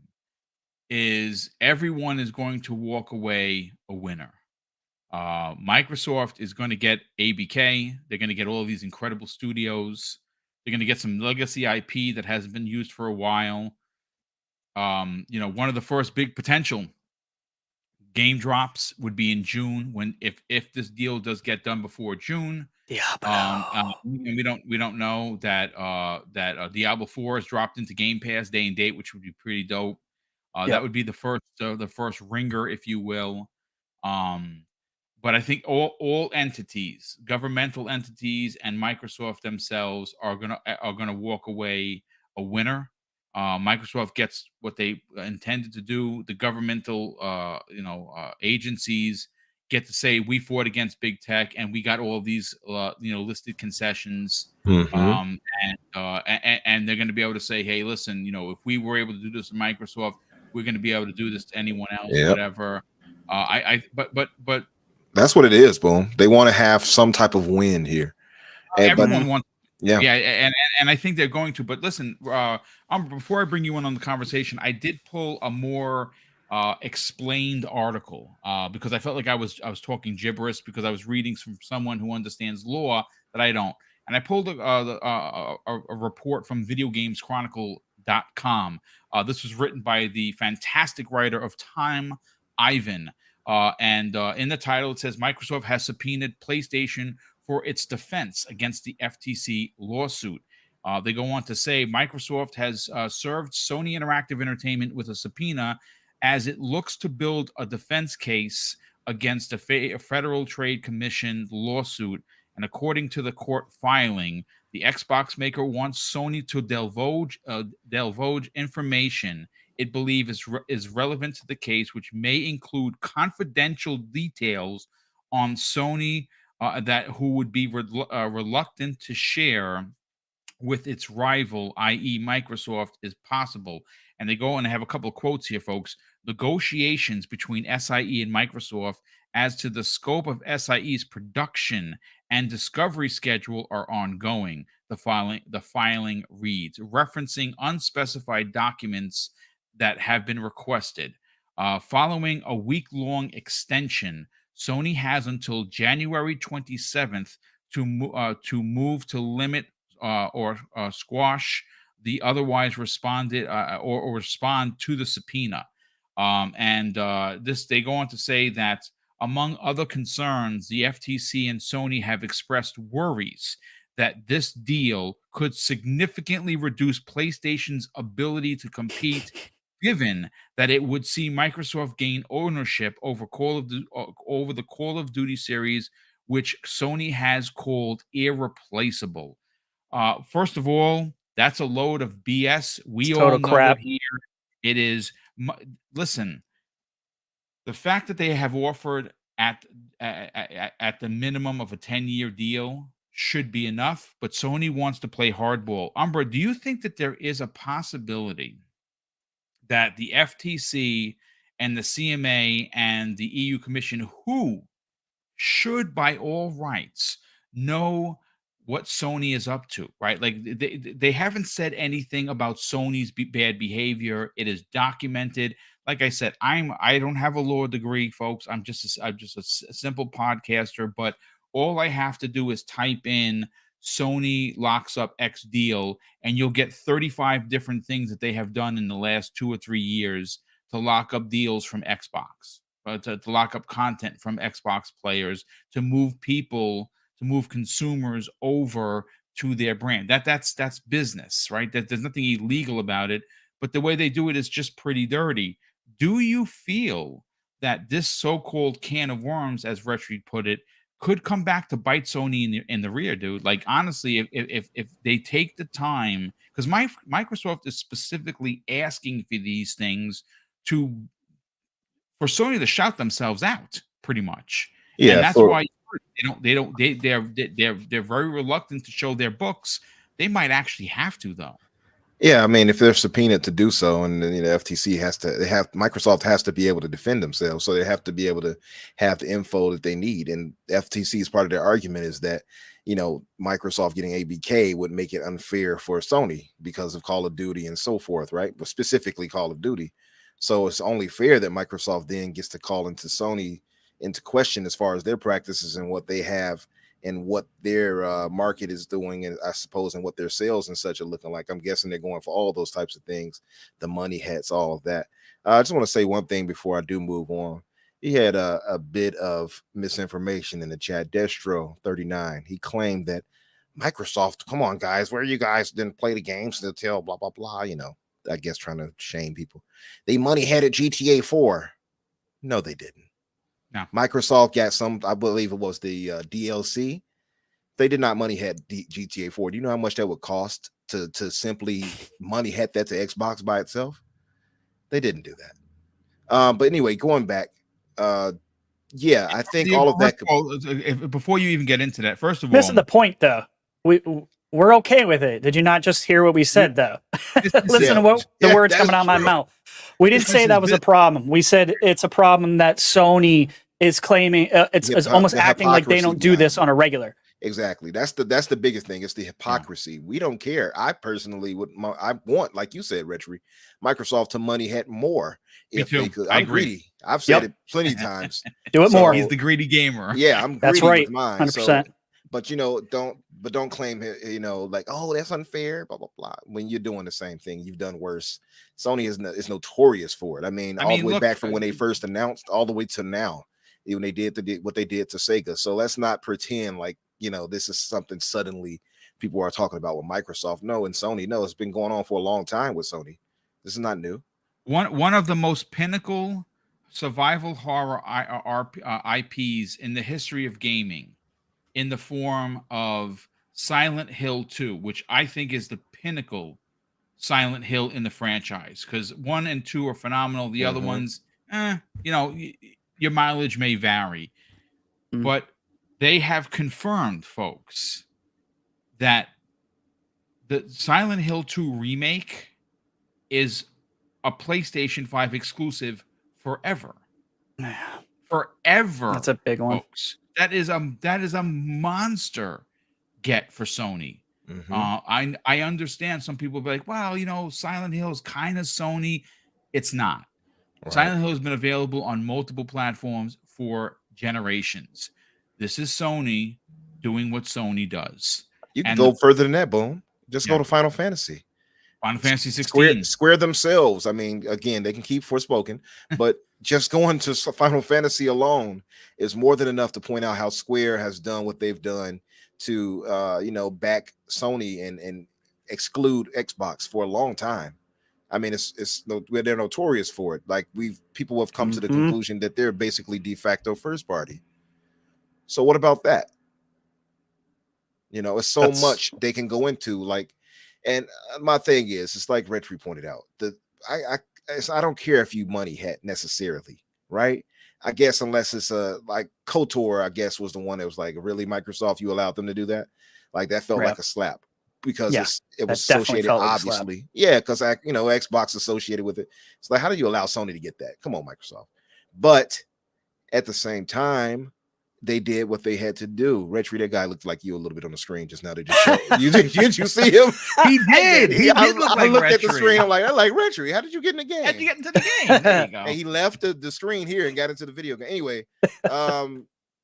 is everyone is going to walk away a winner. Microsoft is going to get ABK. They're going to get all of these incredible studios. They're going to get some legacy IP that hasn't been used for a while. One of the first big potential game drops would be in June, when if this deal does get done before June. Diablo. We don't know that Diablo 4 is dropped into Game Pass day and date, which would be pretty dope. That would be the first ringer, if you will. But I think all entities, governmental entities, and Microsoft themselves are gonna walk away a winner. Microsoft gets what they intended to do. The governmental, agencies get to say, we fought against big tech and we got all of these, listed concessions. Mhm. And they're going to be able to say, hey, listen, if we were able to do this to Microsoft, we're going to be able to do this to anyone else, whatever. But that's what it is, Boom. They want to have some type of win here. Everyone wants. Yeah. And I think they're going to. But listen, before I bring you in on the conversation, I did pull a more explained article because I felt like I was talking gibberish because I was reading from someone who understands law that I don't. And I pulled a report from videogameschronicle.com. This was written by the fantastic writer of Time, Ivan. And in the title, it says Microsoft has subpoenaed PlayStation for its defense against the FTC lawsuit. They go on to say Microsoft has served Sony Interactive Entertainment with a subpoena as it looks to build a defense case against a Federal Trade Commission lawsuit. And according to the court filing, the Xbox maker wants Sony to divulge information it believes is relevant to the case, which may include confidential details on Sony that who would be reluctant to share with its rival, i.e., Microsoft, is possible. And they go on and have a couple of quotes here, folks. Negotiations between SIE and Microsoft as to the scope of SIE's production and discovery schedule are ongoing. The filing reads, referencing unspecified documents that have been requested. Following a week-long extension, Sony has until January 27th to move to limit or squash the otherwise responded or respond to the subpoena. This they go on to say that among other concerns, the FTC and Sony have expressed worries that this deal could significantly reduce PlayStation's ability to compete, given that it would see Microsoft gain ownership over over the Call of Duty series, which Sony has called irreplaceable. First of all, that's a load of BS. We It's all total know crap. it here. It is. Listen, the fact that they have offered at the minimum of a 10-year deal should be enough, but Sony wants to play hardball. Umbra, do you think that there is a possibility that the FTC and the CMA and the EU Commission, who should by all rights know what Sony is up to, right? Like they haven't said anything about Sony's bad behavior. It is documented. Like I said, I don't have a law degree, folks. I'm just a simple podcaster, but all I have to do is type in Sony locks up X deal, and you'll get 35 different things that they have done in the last 2 or 3 years to lock up deals from Xbox, to lock up content from Xbox players, to move consumers over to their brand. That's business, right? That there's nothing illegal about it, but the way they do it is just pretty dirty. Do you feel that this so-called can of worms, as Retri put it, could come back to bite Sony in the rear, dude? Like, honestly, if they take the time, because Microsoft is specifically asking for these things for Sony to shout themselves out, pretty much. Yeah, And that's why they're very reluctant to show their books. They might actually have to, though. Yeah, I mean, if they're subpoenaed to do so, and then, FTC Microsoft has to be able to defend themselves, so they have to be able to have the info that they need. And FTC's part of their argument is that, Microsoft getting ABK would make it unfair for Sony because of Call of Duty and so forth, right? But specifically Call of Duty. So it's only fair that Microsoft then gets to call Sony into question as far as their practices and what they have and what their market is doing, and I suppose, and what their sales and such are looking like. I'm guessing they're going for all those types of things, the money hats, all of that. I just want to say one thing before I do move on. He had a bit of misinformation in the chat. Destro39, he claimed that Microsoft, come on guys, where you guys didn't play the games until blah blah blah, I guess trying to shame people. They money headed GTA 4. No, they didn't. No. Microsoft got some, I believe it was the DLC. They did not money head GTA 4. Do you know how much that would cost to simply money head that to Xbox by itself? They didn't do that. But anyway, going back, yeah, I think all of that. Before you even get into that, first of all, Missing the point, though. We're okay with it. Did you not just hear what we said, though? Listen to what the words coming out of my mouth. We didn't say that was a problem. We said it's a problem that Sony is claiming. It's almost acting like they don't do this on a regular. Exactly. That's the biggest thing. It's the hypocrisy. We don't care. I personally I want, like you said, Retri, Microsoft to money head more if they could. I'm greedy. I've said it plenty of times. Do it more. He's the greedy gamer. Yeah, I'm That's greedy right. with mine. 100%. But don't claim like, oh, that's unfair, blah blah blah. When you're doing the same thing, you've done worse. Sony is notorious for it. I mean, all the way back from when they first announced, all the way to now, even they did what they did to Sega. So let's not pretend like this is something suddenly people are talking about with Microsoft. No, and Sony, no, it's been going on for a long time with Sony. This is not new. One of the most pinnacle survival horror IPs in the history of gaming, in the form of Silent Hill 2, which I think is the pinnacle Silent Hill in the franchise, because 1 and 2 are phenomenal. The other ones, your mileage may vary, but they have confirmed, folks, that the Silent Hill 2 remake is a PlayStation 5 exclusive forever. Forever. That's a big one. Folks. That is a monster get for Sony. I understand some people be like, well, Silent Hill is kind of Sony. It's not. Right. Silent Hill has been available on multiple platforms for generations. This is Sony doing what Sony does. You can go further than that, Boom. Just go to Final Fantasy. Final Fantasy 16. Square themselves. I mean, again, they can keep Forspoken, but just going to Final Fantasy alone is more than enough to point out how Square has done what they've done to back Sony and exclude Xbox for a long time. I mean, they're notorious for it. Like people have come to the conclusion that they're basically de facto first party. So what about that? It's so much they can go into. Like, and my thing is, it's like Retry pointed out. I don't care if you money hat necessarily, right? I guess unless it's like KOTOR, I guess was the one that was like, really, Microsoft, you allowed them to do that? Like that felt like a slap because it was associated, obviously. Yeah, because Xbox associated with it. It's like, how do you allow Sony to get that? Come on, Microsoft. But at the same time, they did what they had to do. Retry, that guy looked like you a little bit on the screen just now. They just showed you. Did you see him? He did. He did look like I looked Retry. at the screen. I'm like Retry. How did you get in the game? How'd you get into the game? There you go. And he left the screen here and got into the video game. Anyway,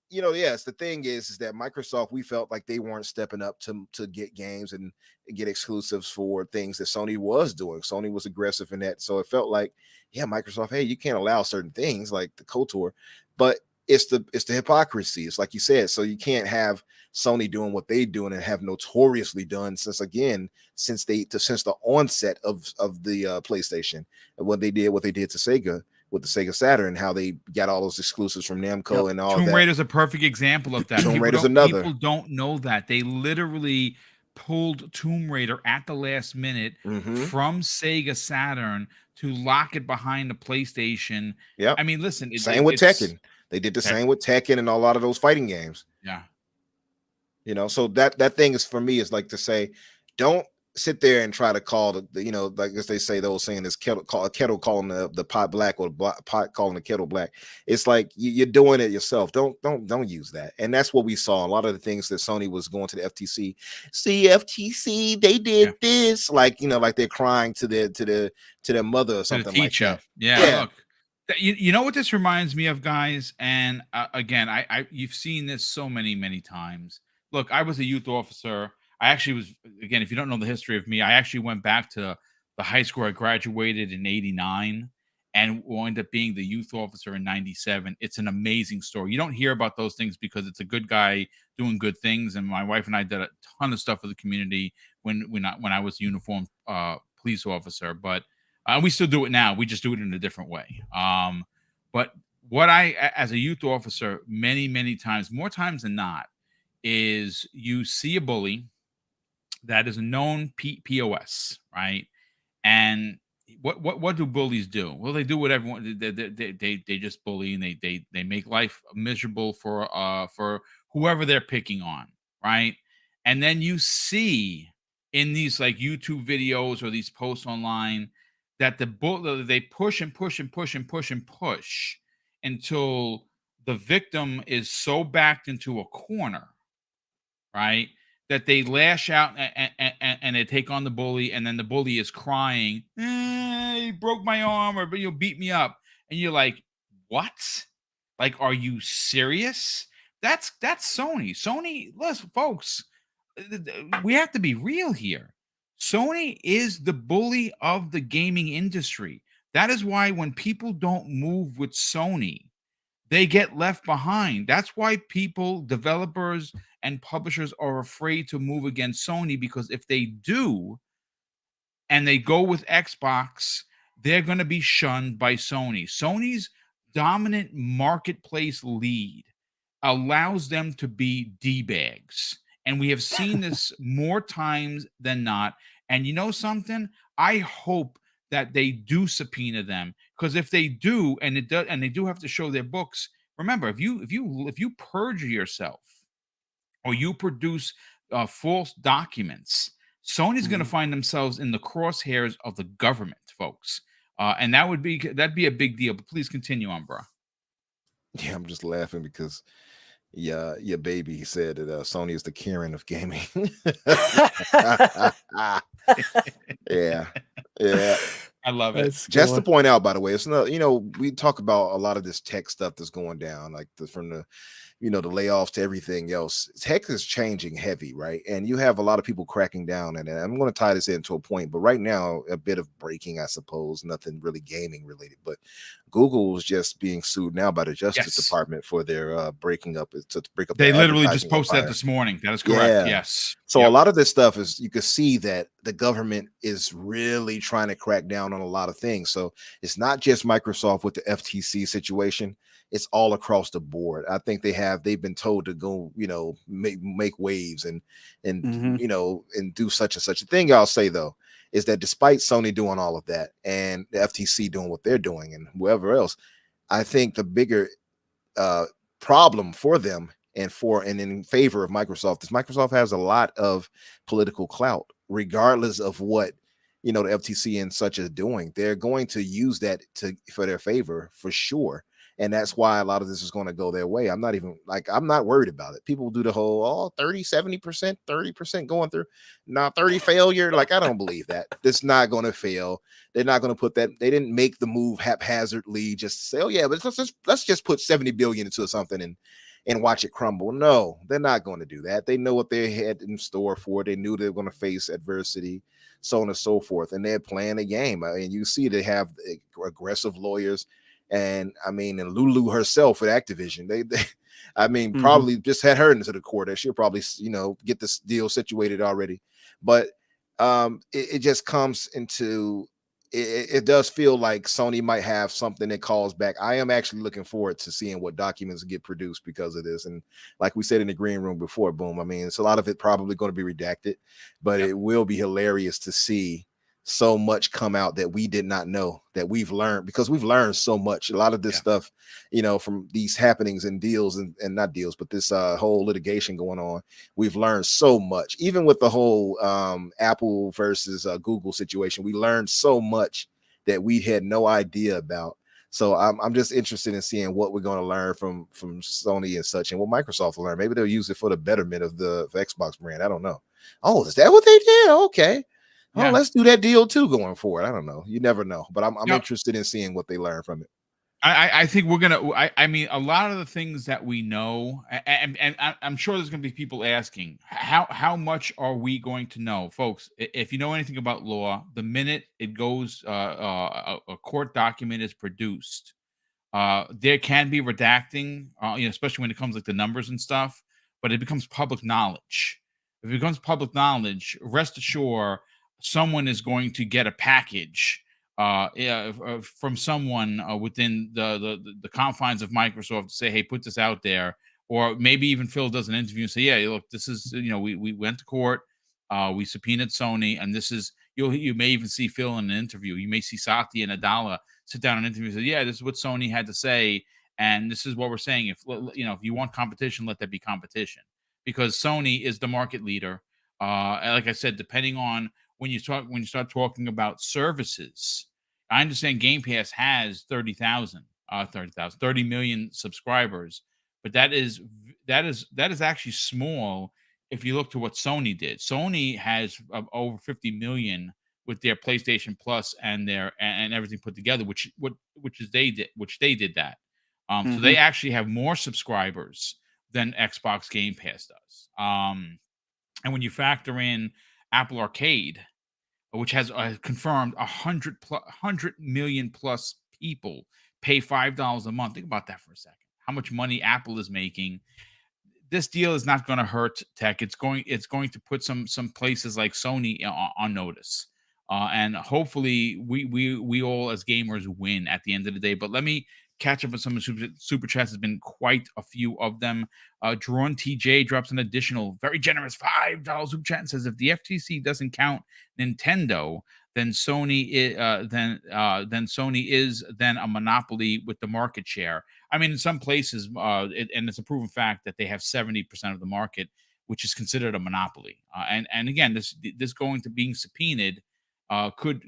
yes, the thing is that Microsoft, we felt like they weren't stepping up to get games and get exclusives for things that Sony was doing. Sony was aggressive in that. So it felt like, Microsoft, hey, you can't allow certain things like the KOTOR, but it's the hypocrisy. It's like you said. So you can't have Sony doing what they doing and have notoriously done since the onset of the PlayStation and what they did to Sega with the Sega Saturn, how they got all those exclusives from Namco and all that. Tomb Raider's a perfect example of that. Tomb Raider's another. People don't know that. They literally pulled Tomb Raider at the last minute from Sega Saturn to lock it behind the PlayStation. Yeah. I mean, listen. Same with Tekken. They did the same with Tekken and a lot of those fighting games. Yeah. So that thing is, for me, is like to say, don't sit there and try to call like as they say, those saying is kettle calling the pot black or pot calling the kettle black. It's like you're doing it yourself. Don't use that. And that's what we saw. A lot of the things that Sony was going to the FTC. See, FTC, they did this, like they're crying to their mother or something like that. Yeah. Look. You know what this reminds me of, guys? And again, you've seen this so many times. Look, I was a youth officer. I actually was, again, if you don't know the history of me, I actually went back to the high school I graduated in 89 and wound up being the youth officer in 97. It's an amazing story. You don't hear about those things because it's a good guy doing good things. And my wife and I did a ton of stuff for the community when I was a uniformed police officer. But we still do it now. We just do it in a different way. But what as a youth officer, many times, more times than not, is you see a bully that is a known POS, right? And what do bullies do? Well, they do what everyone they just bully, and they make life miserable for whoever they're picking on, right? And then you see in these like YouTube videos or these posts online that they push until the victim is so backed into a corner, right, that they lash out and they take on the bully, and then the bully is crying, he broke my arm, or beat me up. And you're like, what? Like, are you serious? That's Sony. Sony, listen, folks, we have to be real here. Sony is the bully of the gaming industry. That is why when people don't move with Sony, they get left behind. That's why developers and publishers are afraid to move against Sony, because if they do and they go with Xbox, they're going to be shunned by Sony. Sony's dominant marketplace lead allows them to be D-bags. And we have seen this more times than not. And you know something? I hope that they do subpoena them, because if they do, and they do have to show their books. Remember, if you perjure yourself or you produce false documents, Sony's going to find themselves in the crosshairs of the government, folks. And that'd be a big deal. But please continue on, bro. Yeah, I'm just laughing because your baby said that Sony is the Karen of gaming. Yeah. I love it. Just to point out, by the way, it's not, we talk about a lot of this tech stuff that's going down, like from the the layoffs to everything else. Tech is changing heavy, right? And you have a lot of people cracking down, and I'm going to tie this into a point, but right now, a bit of breaking, I suppose, nothing really gaming related, but Google is just being sued now by the Justice Department for their breaking up. To break up. They literally just posted that this morning. That is correct. Yeah. Yes. So a lot of this stuff is, you can see that the government is really trying to crack down on a lot of things. So it's not just Microsoft with the FTC situation. It's all across the board. I think they've been told to go, make waves and do such and such. The thing I'll say though is that despite Sony doing all of that and the FTC doing what they're doing and whoever else, I think the bigger problem for them and in favor of Microsoft is Microsoft has a lot of political clout, regardless of what the FTC and such is doing. They're going to use that for their favor for sure. And that's why a lot of this is going to go their way. I'm not worried about it. People do the whole 30, 70%, 30% going through. Now 30 failure. Like, I don't believe that. It's not going to fail. They're not going to put that. They didn't make the move haphazardly just to say, oh yeah, but let's just put 70 billion into something and watch it crumble. No, they're not going to do that. They know what they had in store for it. They knew they were going to face adversity, so on and so forth. And they're playing a game. I mean, you see they have aggressive lawyers. And Lulu herself with Activision, they probably just had her into the court. She'll probably, get this deal situated already. But it just comes into, it does feel like Sony might have something that calls back. I am actually looking forward to seeing what documents get produced because of this. And like we said in the green room before, Boom, it's a lot of it probably going to be redacted, but it will be hilarious to see so much come out that we did not know, that we've learned, because we've learned so much. A lot of this stuff, from these happenings and deals and not deals, but this whole litigation going on, we've learned so much. Even with the whole Apple versus Google situation, we learned so much that we had no idea about. So I'm just interested in seeing what we're going to learn from Sony and such, and what Microsoft will learn. Maybe they'll use it for the betterment of the Xbox brand. I don't know. Oh, is that what they did? Okay. Oh, let's do that deal too going forward. I don't know. You never know, but I'm interested in seeing what they learn from it. I think we're gonna. A lot of the things that we know, and I'm sure there's gonna be people asking how much are we going to know, folks? If you know anything about law, the minute it goes, a court document is produced, there can be redacting, especially when it comes like the numbers and stuff. But it becomes public knowledge. If it becomes public knowledge, rest assured, someone is going to get a package from someone within the confines of Microsoft to say, hey, put this out there. Or maybe even Phil does an interview and say, yeah, look, this is, we went to court, we subpoenaed Sony, and this is, you may even see Phil in an interview. You may see Satya and Adala sit down and interview and say, yeah, this is what Sony had to say, and this is what we're saying. If you want competition, let there be competition, because Sony is the market leader. Like I said, depending on when you start talking about services, I understand Game Pass has 30 million subscribers, but that is actually small if you look to what Sony did. Sony has over 50 million with their PlayStation Plus and their and everything put together, which they did that. So they actually have more subscribers than Xbox Game Pass does. And when you factor in Apple Arcade, which has confirmed 100 million plus people pay $5 a month. Think about that for a second. How much money Apple is making. This deal is not going to hurt tech. It's going to put some places like Sony on notice. And hopefully we all as gamers win at the end of the day. But let me catch up with some of the super chats. Has been quite a few of them. Drawn TJ drops an additional very generous $5 super chat and says, if the FTC doesn't count Nintendo, then Sony is then a monopoly with the market share. In some places, and it's a proven fact that they have 70% of the market which is considered a monopoly. And again, this going to being subpoenaed could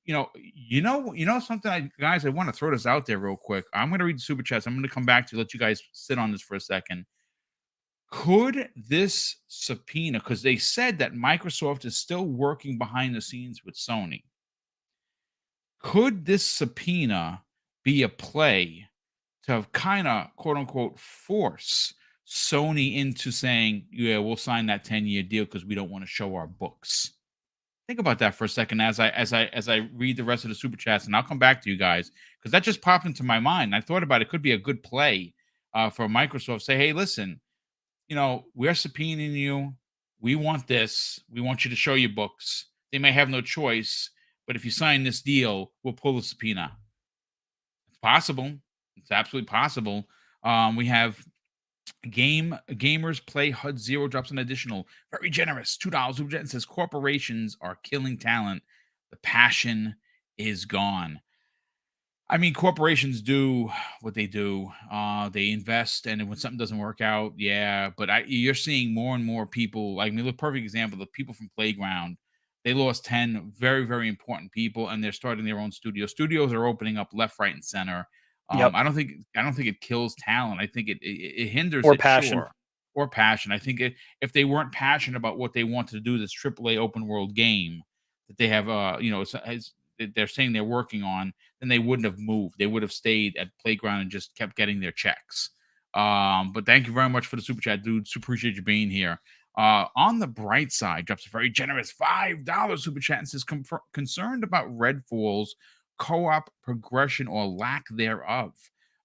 something, guys. I want to throw this out there real quick. I'm going to read the super chats. I'm going to come back to let you guys sit on this for a second. Could this subpoena, because they said that Microsoft is still working behind the scenes with Sony, could this subpoena be a play to kind of quote unquote force Sony into saying, yeah, we'll sign that 10-year deal because we don't want to show our books? Think about that for a second as I read the rest of the super chats, and I'll come back to you guys because that just popped into my mind. I thought about it could be a good play for Microsoft. Say, hey, listen, we're subpoenaing you. We want this. We want you to show your books. They may have no choice, but if you sign this deal, we'll pull the subpoena. It's possible. It's absolutely possible. We have Gamers Play HUD Zero drops an additional very generous $2 and says corporations are killing talent. The passion is gone. I mean, corporations do what they do. They invest, and when something doesn't work out, yeah. But you're seeing more and more people. Like, the perfect example: the people from Playground. They lost 10 very, very important people, and they're starting their own studio. Studios are opening up left, right, and center. Yep. I don't think it kills talent. I think it hinders Or it, passion. sure. Or passion. I think if they weren't passionate about what they want to do, this AAA open world game that they have, they're saying they're working on, then they wouldn't have moved. They would have stayed at Playground and just kept getting their checks. But thank you very much for the super chat, dude. Super appreciate you being here. On the bright side, drops a very generous $5 super chat and says, concerned about Redfall's co-op progression or lack thereof.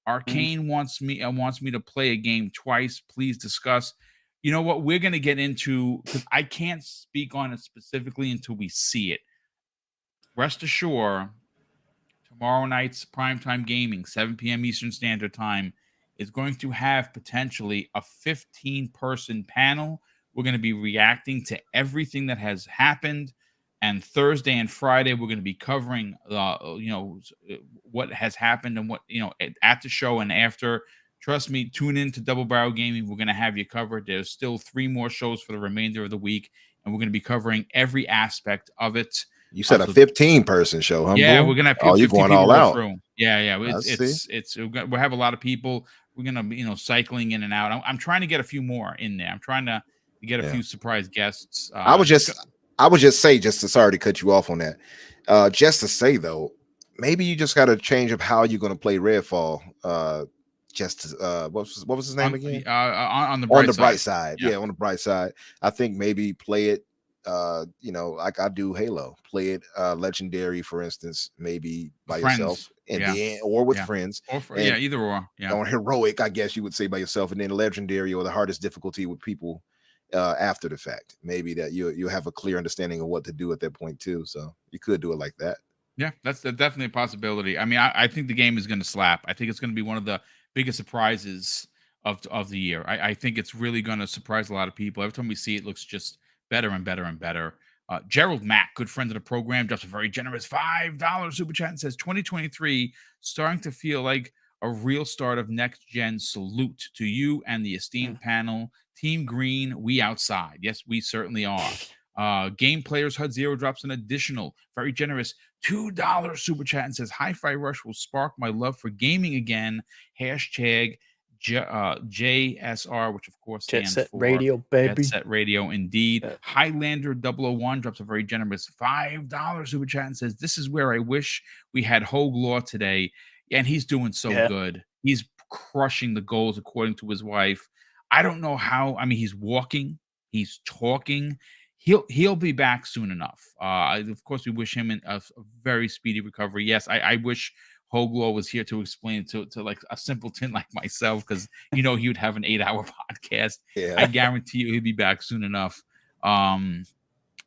Arcane wants me to play a game twice. Please discuss. You know what? We're going to get into, because I can't speak on it specifically until we see it. Rest assured, tomorrow night's primetime gaming, 7 p.m. Eastern Standard Time, is going to have potentially a 15-person panel. We're going to be reacting to everything that has happened. And Thursday and Friday, we're going to be covering, what has happened and what, at the show and after. Trust me, tune in to Double Barrel Gaming. We're going to have you covered. There's still 3 more shows for the remainder of the week, and we're going to be covering every aspect of it. You said a 15-person show, huh? Yeah, Boom? we're gonna have 50 you're going people all go out. through. Yeah. We'll have a lot of people. We're gonna be, cycling in and out. I'm trying to get a few more in there. I'm trying to get a few surprise guests. I would just say, sorry to cut you off on that. Just to say though, maybe you just got to change up how you're going to play Redfall. What was his name again? On the bright side. Yeah, on the bright side. I think maybe play it. Like I do Halo, play it legendary, for instance, maybe by yourself in the end, or with friends, or either or. On heroic, I guess you would say by yourself, and then legendary or the hardest difficulty with people after the fact. Maybe that you'll have a clear understanding of what to do at that point too. So you could do it like that. Yeah, that's definitely a possibility. I mean, I think the game is going to slap. I think it's going to be one of the biggest surprises of the year. I think it's really going to surprise a lot of people. Every time we see it, looks just better and better and better. Gerald Mack, good friend of the program, just a very generous $5 super chat and says 2023 starting to feel like a real start of next gen. Salute to you and the esteemed panel. Team Green, we outside. Yes, we certainly are. Game Players HUD Zero drops an additional very generous $2 super chat and says Hi-Fi Rush will spark my love for gaming again. Hashtag JSR, which of course stands for Radio, baby. Jet Set Radio, indeed. Yeah. Highlander 001 drops a very generous $5 super chat and says, this is where I wish we had Hogue Law today. And he's doing so good. He's crushing the goals according to his wife. I don't know how. I mean, he's walking, he's talking. He'll be back soon enough. Of course, we wish him a very speedy recovery. Yes, I wish Hogue Law was here to explain it to like a simpleton like myself, because he would have an 8-hour podcast. Yeah. I guarantee you he'll be back soon enough.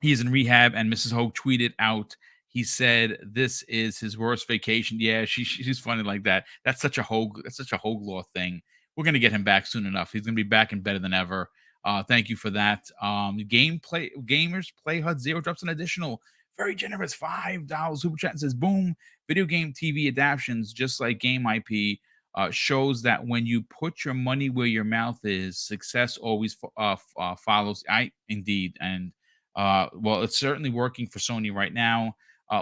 He's in rehab, and Mrs. Hogue tweeted out, he said this is his worst vacation. Yeah, she's funny like that. That's such a Hogue Law thing. We're gonna get him back soon enough. He's gonna be back and better than ever. Thank you for that. Gamers Play HUD Zero drops an additional very generous $5 super chat and says, boom, video game TV adaptions, just like game IP, shows that when you put your money where your mouth is, success always follows. Indeed. And well, it's certainly working for Sony right now.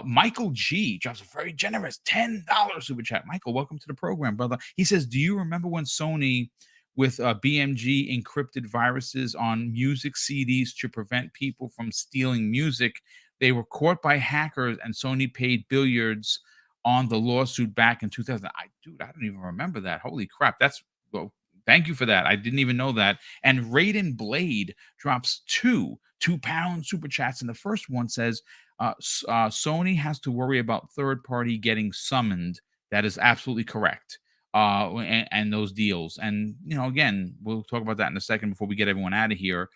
Michael G drops a very generous $10 super chat. Michael, welcome to the program, brother. He says, do you remember when Sony with BMG encrypted viruses on music CDs to prevent people from stealing music? They were caught by hackers and Sony paid billiards on the lawsuit back in 2000. Dude, I don't even remember that. Holy crap. Well, thank you for that. I didn't even know that. And Raiden Blade drops £2 super chats. And the first one says, Sony has to worry about third party getting summoned. That is absolutely correct. And those deals. And, again, we'll talk about that in a second before we get everyone out of here.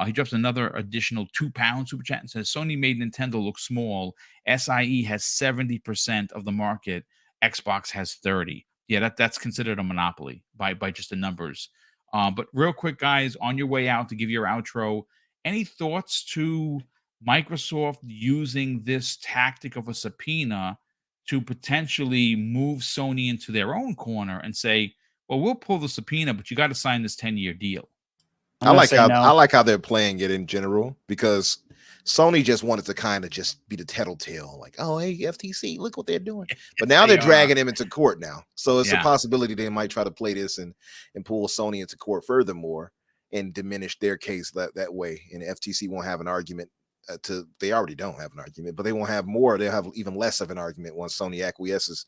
He drops another additional £2 super chat and says, Sony made Nintendo look small. SIE has 70% of the market. Xbox has 30. Yeah, that's considered a monopoly by just the numbers. But real quick, guys, on your way out to give your outro, any thoughts to Microsoft using this tactic of a subpoena to potentially move Sony into their own corner and say, well, we'll pull the subpoena, but you got to sign this 10-year deal? I like how they're playing it in general, because Sony just wanted to kind of just be the tattletale, like, oh, hey, FTC, look what they're doing. But now they're dragging him into court now. So it's a possibility they might try to play this and pull Sony into court furthermore and diminish their case that way. And the FTC won't have an argument. They already don't have an argument, but they won't have more. They'll have even less of an argument once Sony acquiesces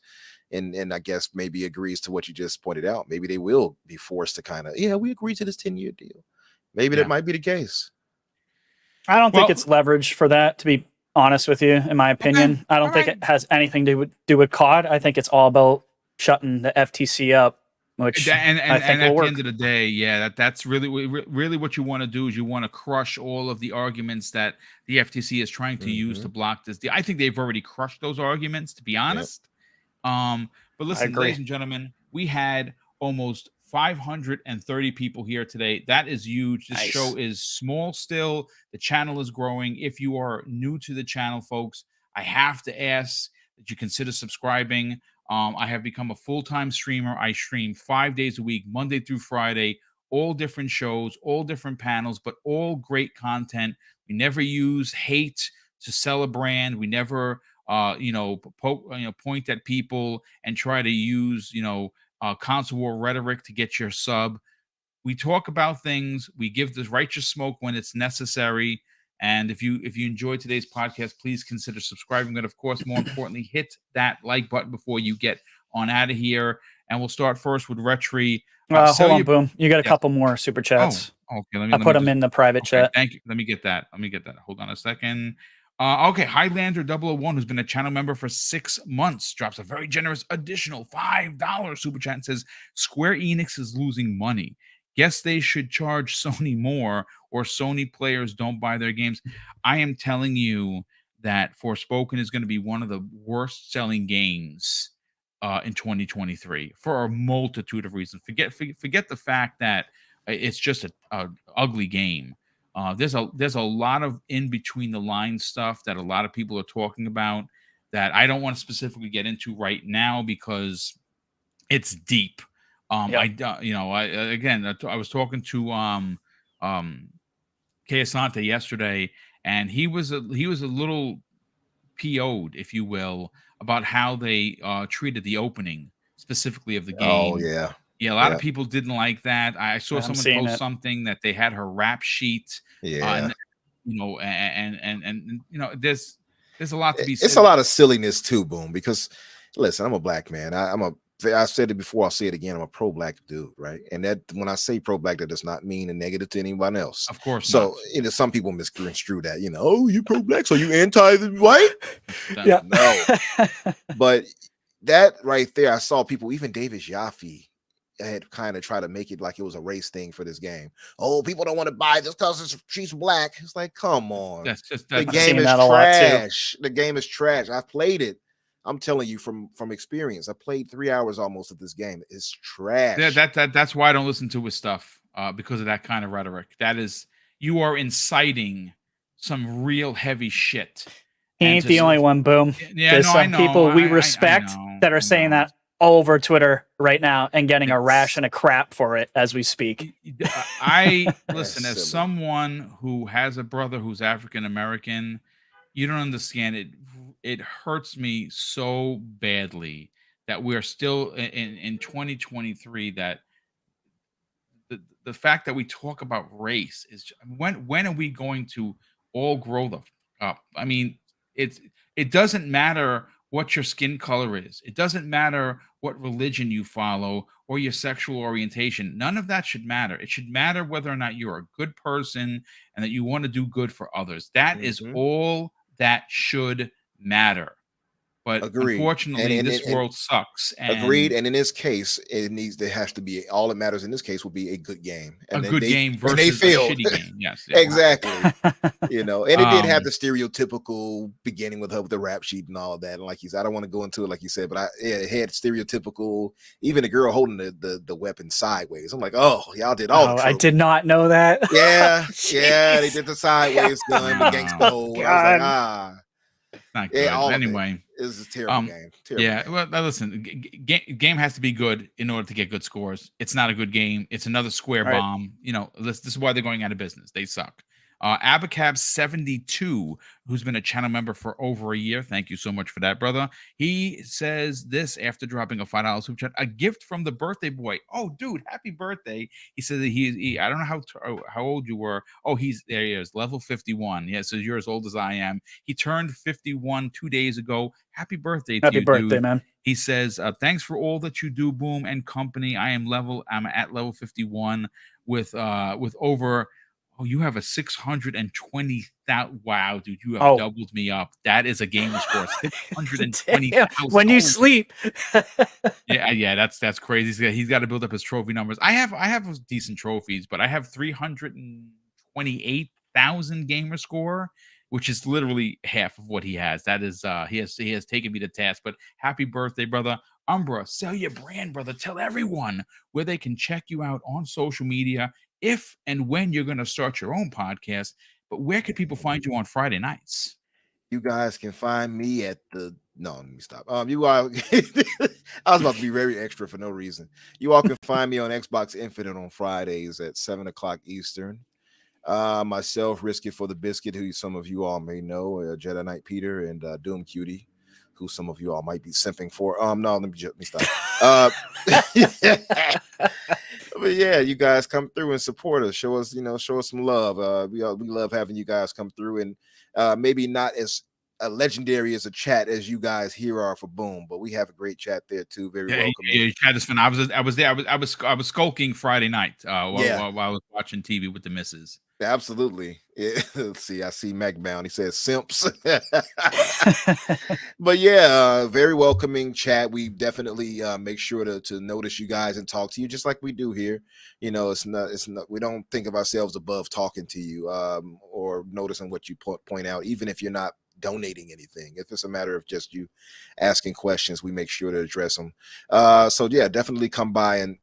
and I guess maybe agrees to what you just pointed out. Maybe they will be forced to kind of, we agree to this 10-year deal. Maybe that might be the case. I don't think it's leverage for that, to be honest with you, in my opinion. Okay. I don't think it has anything to do with COD. I think it's all about shutting the FTC up, which I think will work. At the end of the day, that's really what you want to do is you want to crush all of the arguments that the FTC is trying to use to block this deal. I think they've already crushed those arguments, to be honest. But listen, ladies and gentlemen, we had almost 530 people here today. That is huge. This show is small still. The channel is growing. If you are new to the channel, folks, I have to ask that you consider subscribing. I have become a full-time streamer. I stream 5 days a week, Monday through Friday, all different shows, all different panels, but all great content. We never use hate to sell a brand. We never, point at people and try to use, console war rhetoric to get your sub. We talk about things. We give the righteous smoke when it's necessary. And if you enjoyed today's podcast, please consider subscribing. And of course, more importantly, hit that like button before you get on out of here. And we'll start first with Retri. Hold on, Boom. You got a couple more super chats. Oh, okay. Let me put them in the private chat. Thank you. Let me get that. Hold on a second. Okay, Highlander 001, who's been a channel member for 6 months, drops a very generous additional $5 super chat and says, Square Enix is losing money. Guess they should charge Sony more, or Sony players don't buy their games. I am telling you that Forspoken is going to be one of the worst selling games in 2023 for a multitude of reasons. Forget the fact that it's just an ugly game. There's a lot of in between the line stuff that a lot of people are talking about that I don't want to specifically get into right now because it's deep. I was talking to Kayasante yesterday, and he was a little PO'd, if you will, about how they treated the opening specifically of the game. Oh yeah. Yeah, a lot of people didn't like that. I saw someone post something that they had her rap sheet. Yeah, there's a lot to be said. It's a lot of silliness too, Boom. Because listen, I'm a black man. I said it before. I'll say it again. I'm a pro-black dude, right? And that when I say pro-black, that does not mean a negative to anyone else. Of course. So some people misconstrue that. Oh, you pro-black, so you anti-white? Yeah. No. But that right there, I saw people, even David Jaffe, had kind of tried to make it like it was a race thing for this game. Oh, people don't want to buy this because she's black. It's like, come on. The game is trash. The game is trash. I've played it. I'm telling you from experience. I played 3 hours almost of this game. It's trash. Yeah, that's why I don't listen to his stuff, because of that kind of rhetoric. That is, you are inciting some real heavy shit. He ain't the only one, Boom. Yeah, there's some people we respect that are saying that all over Twitter right now and getting a It's- rash and a crap for it as we speak. I That's listen, as silly. someone who has a brother who's African American, you don't understand it. It hurts me so badly that we're still in 2023, that the fact that we talk about race is when are we going to all grow the up? I mean, it doesn't matter what your skin color is. It doesn't matter what religion you follow or your sexual orientation. None of that should matter. It should matter whether or not you're a good person and that you want to do good for others. That is Mhm. all that should matter. But Agreed. unfortunately, And- this and- world sucks. Agreed. And And in this case, there has to be, all that matters in this case would be a good game. a And then good they, game and versus they a failed. shitty game. Yes. Yeah. Exactly. And it did have Um, the stereotypical beginning with her with the rap sheet and all that. And like you said, I don't want to go into it like you said, but it had stereotypical, even the girl holding the weapon sideways. I'm like, oh, y'all did all the I tropes. did not know that. Yeah, they Jeez. did the sideways gun, the gangster hold. I was like, God. it's not good. yeah, all of it. Anyway, This is a terrible game. Terrible yeah. game. Well, now listen, game has to be good in order to get good scores. It's not a good game. It's another square Right. bomb. This is why they're going out of business. They suck. Abacab72, who's been a channel member for over a year. Thank you so much for that, brother. He says this after dropping a $5 super chat: a gift from the birthday boy. Oh, dude, happy birthday. He said that he I don't know how old you were. Oh, there he is, level 51. Yeah, so you're as old as I am. He turned 51 2 days ago. Happy birthday to Happy you, birthday, dude. man. He says, thanks for all that you do, Boom and company. I'm at level 51 with over. Oh, you have a 620,000. Wow, dude, you have doubled me up. That is a gamer score. 620,000. When you sleep. Yeah, that's crazy. He's got to build up his trophy numbers. I have decent trophies, but I have 328,000 gamer score, which is literally half of what he has. That is he has taken me to task. But happy birthday, brother. Umbra, sell your brand, brother. Tell everyone where they can check you out on social media, if and when you're going to start your own podcast. But where can people find you on Friday nights? You guys can find me at no, let me stop. You all I was about to be very extra for no reason. You all can find me on Xbox Infinite on Fridays at 7:00 Eastern. Myself, Risk It for the Biscuit, who some of you all may know, Jedi Knight Peter, and Doom Cutie, who some of you all might be simping for. No, let me stop. But yeah, you guys come through and support us. Show us some love. We love having you guys come through, and maybe not as legendary as a chat as you guys here are for Boom, but we have a great chat there too. Very welcoming. Yeah, chat is fun. I was there. I was skulking Friday night while I was watching TV with the missus. Absolutely. Yeah. Let's see. I see Macbound. He says simps. But yeah, very welcoming chat. We definitely make sure to notice you guys and talk to you just like we do here. It's not we don't think of ourselves above talking to you or noticing what you point out, even if you're not donating anything. If it's a matter of just you asking questions, we make sure to address them. So yeah, definitely come by and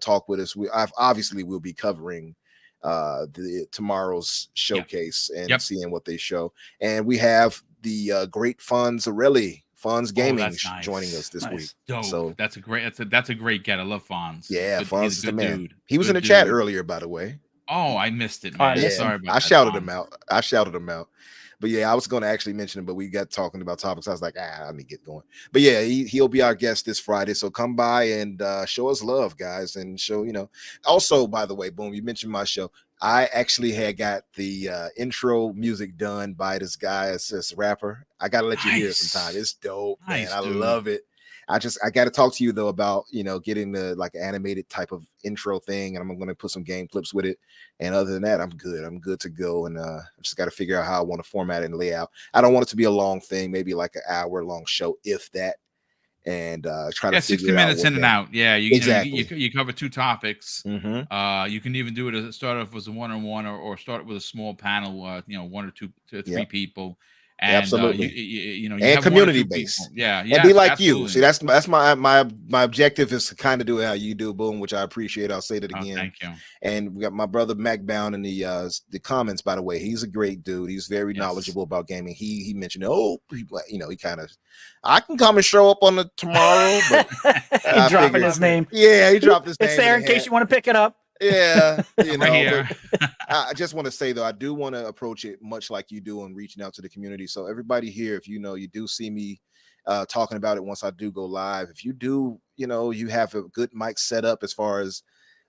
talk with us. Obviously we'll be covering tomorrow's showcase and seeing what they show, and we have the great Fonz Gaming joining us this week. Dope. So that's a great get. I love Fonz. Yeah, Fonz is the man. Dude. He was in the chat earlier, by the way. Oh, I missed it, man. Yeah. Sorry about I that, shouted Fonz. him out. But yeah, I was going to actually mention him, but we got talking about topics. I was like, let me get going. But yeah, he'll be our guest this Friday. So come by and show us love, guys, and show, Also, by the way, Boom, you mentioned my show. I actually had got the intro music done by this guy. It's this rapper. I got to let you hear it sometime. It's dope, man. I love it. I got to talk to you though about, getting the like animated type of intro thing, and I'm going to put some game clips with it. And other than that, I'm good to go. And I just got to figure out how I want to format it and lay out. I don't want it to be a long thing, maybe like an hour long show, if that. And try to 60 minutes in and out. Yeah, exactly. You cover two topics. Mm-hmm. You can even do it as start off as a one-on-one or start with a small panel. 1 or 2 to 3 people. And Absolutely. you know, you And have one or community two based. people. Yeah, And yes, be like you. absolutely. See, that's my objective is to kind of do how you do, Boom, which I appreciate. I'll say that Oh, again. thank you. And we got my brother Mac Bound in the comments, by the way. He's a great dude. He's very Yes. knowledgeable about gaming. He mentioned, you know, he kind of, I can come and show up on the tomorrow, but He dropping his name. Yeah, he dropped his name. It's there in case you want to pick it up. Yeah, you I'm know, right here. but I just want to say though, I do want to approach it much like you do on reaching out to the community. So everybody here, if you know, you do see me talking about it once I do go live. If you do, you know, you have a good mic set up as far as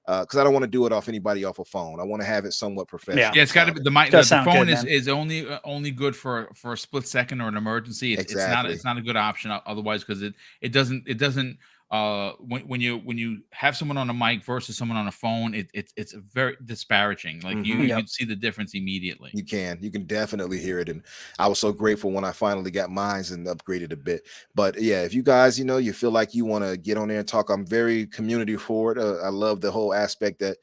because I don't want to do it off anybody off a phone. I want to have it somewhat professional. Yeah, it's got to be the mic. Does The sound phone good, is only good for a split second or an emergency. Exactly. It's not a good option otherwise, because it doesn't when you have someone on a mic versus someone on a phone, it's very disparaging. Like you Yep. can see the difference immediately. You can definitely hear it. And I was so grateful when I finally got mine and upgraded a bit. But yeah, if you guys, you know, you feel like you want to get on there and talk, I'm very community forward. I love the whole aspect that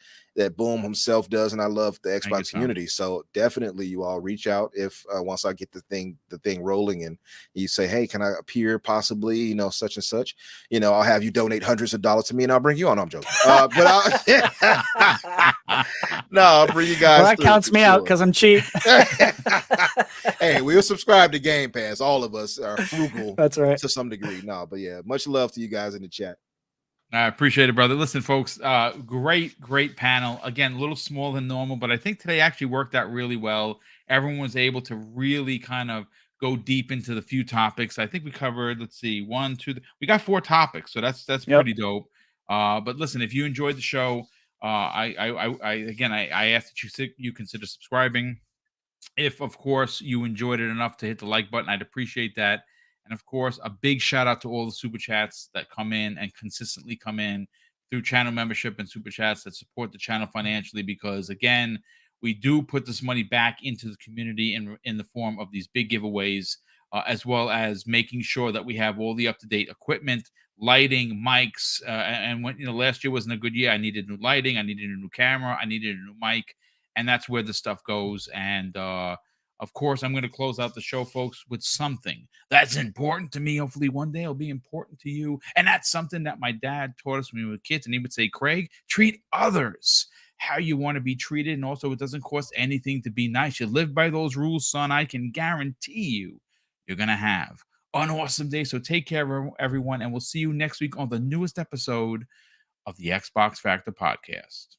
Boom himself does, and I love the Xbox community. So definitely you all reach out if once I get the thing rolling and you say, hey, can I appear possibly, you know, such and such, you know, I'll have you donate hundreds of dollars to me and I'll bring you on. I'm joking. No, I'll bring you guys. Well, that counts me out because I'm cheap. Hey, we'll subscribe to Game Pass. All of us are frugal. That's right. To some degree. No, but yeah, much love to you guys in the chat. I appreciate it, brother. Listen, folks, great panel. Again, a little smaller than normal, but I think today actually worked out really well. Everyone was able to really kind of go deep into the few topics. I think we covered, let's see, we got 4 topics, so that's pretty dope. But listen, if you enjoyed the show, I ask that you consider subscribing. If, of course, you enjoyed it enough to hit the like button, I'd appreciate that. And of course, a big shout out to all the super chats that come in and consistently come in through channel membership and super chats that support the channel financially, because again, we do put this money back into the community in the form of these big giveaways, as well as making sure that we have all the up-to-date equipment, lighting, mics. And when, you know, last year wasn't a good year. I needed new lighting. I needed a new camera. I needed a new mic. And that's where the stuff goes. And, of course, I'm going to close out the show, folks, with something that's important to me. Hopefully one day it'll be important to you. And that's something that my dad taught us when we were kids. And he would say, Craig, treat others how you want to be treated. And also, it doesn't cost anything to be nice. You live by those rules, son. I can guarantee you're going to have an awesome day. So take care, everyone. And we'll see you next week on the newest episode of the Xbox Factor podcast.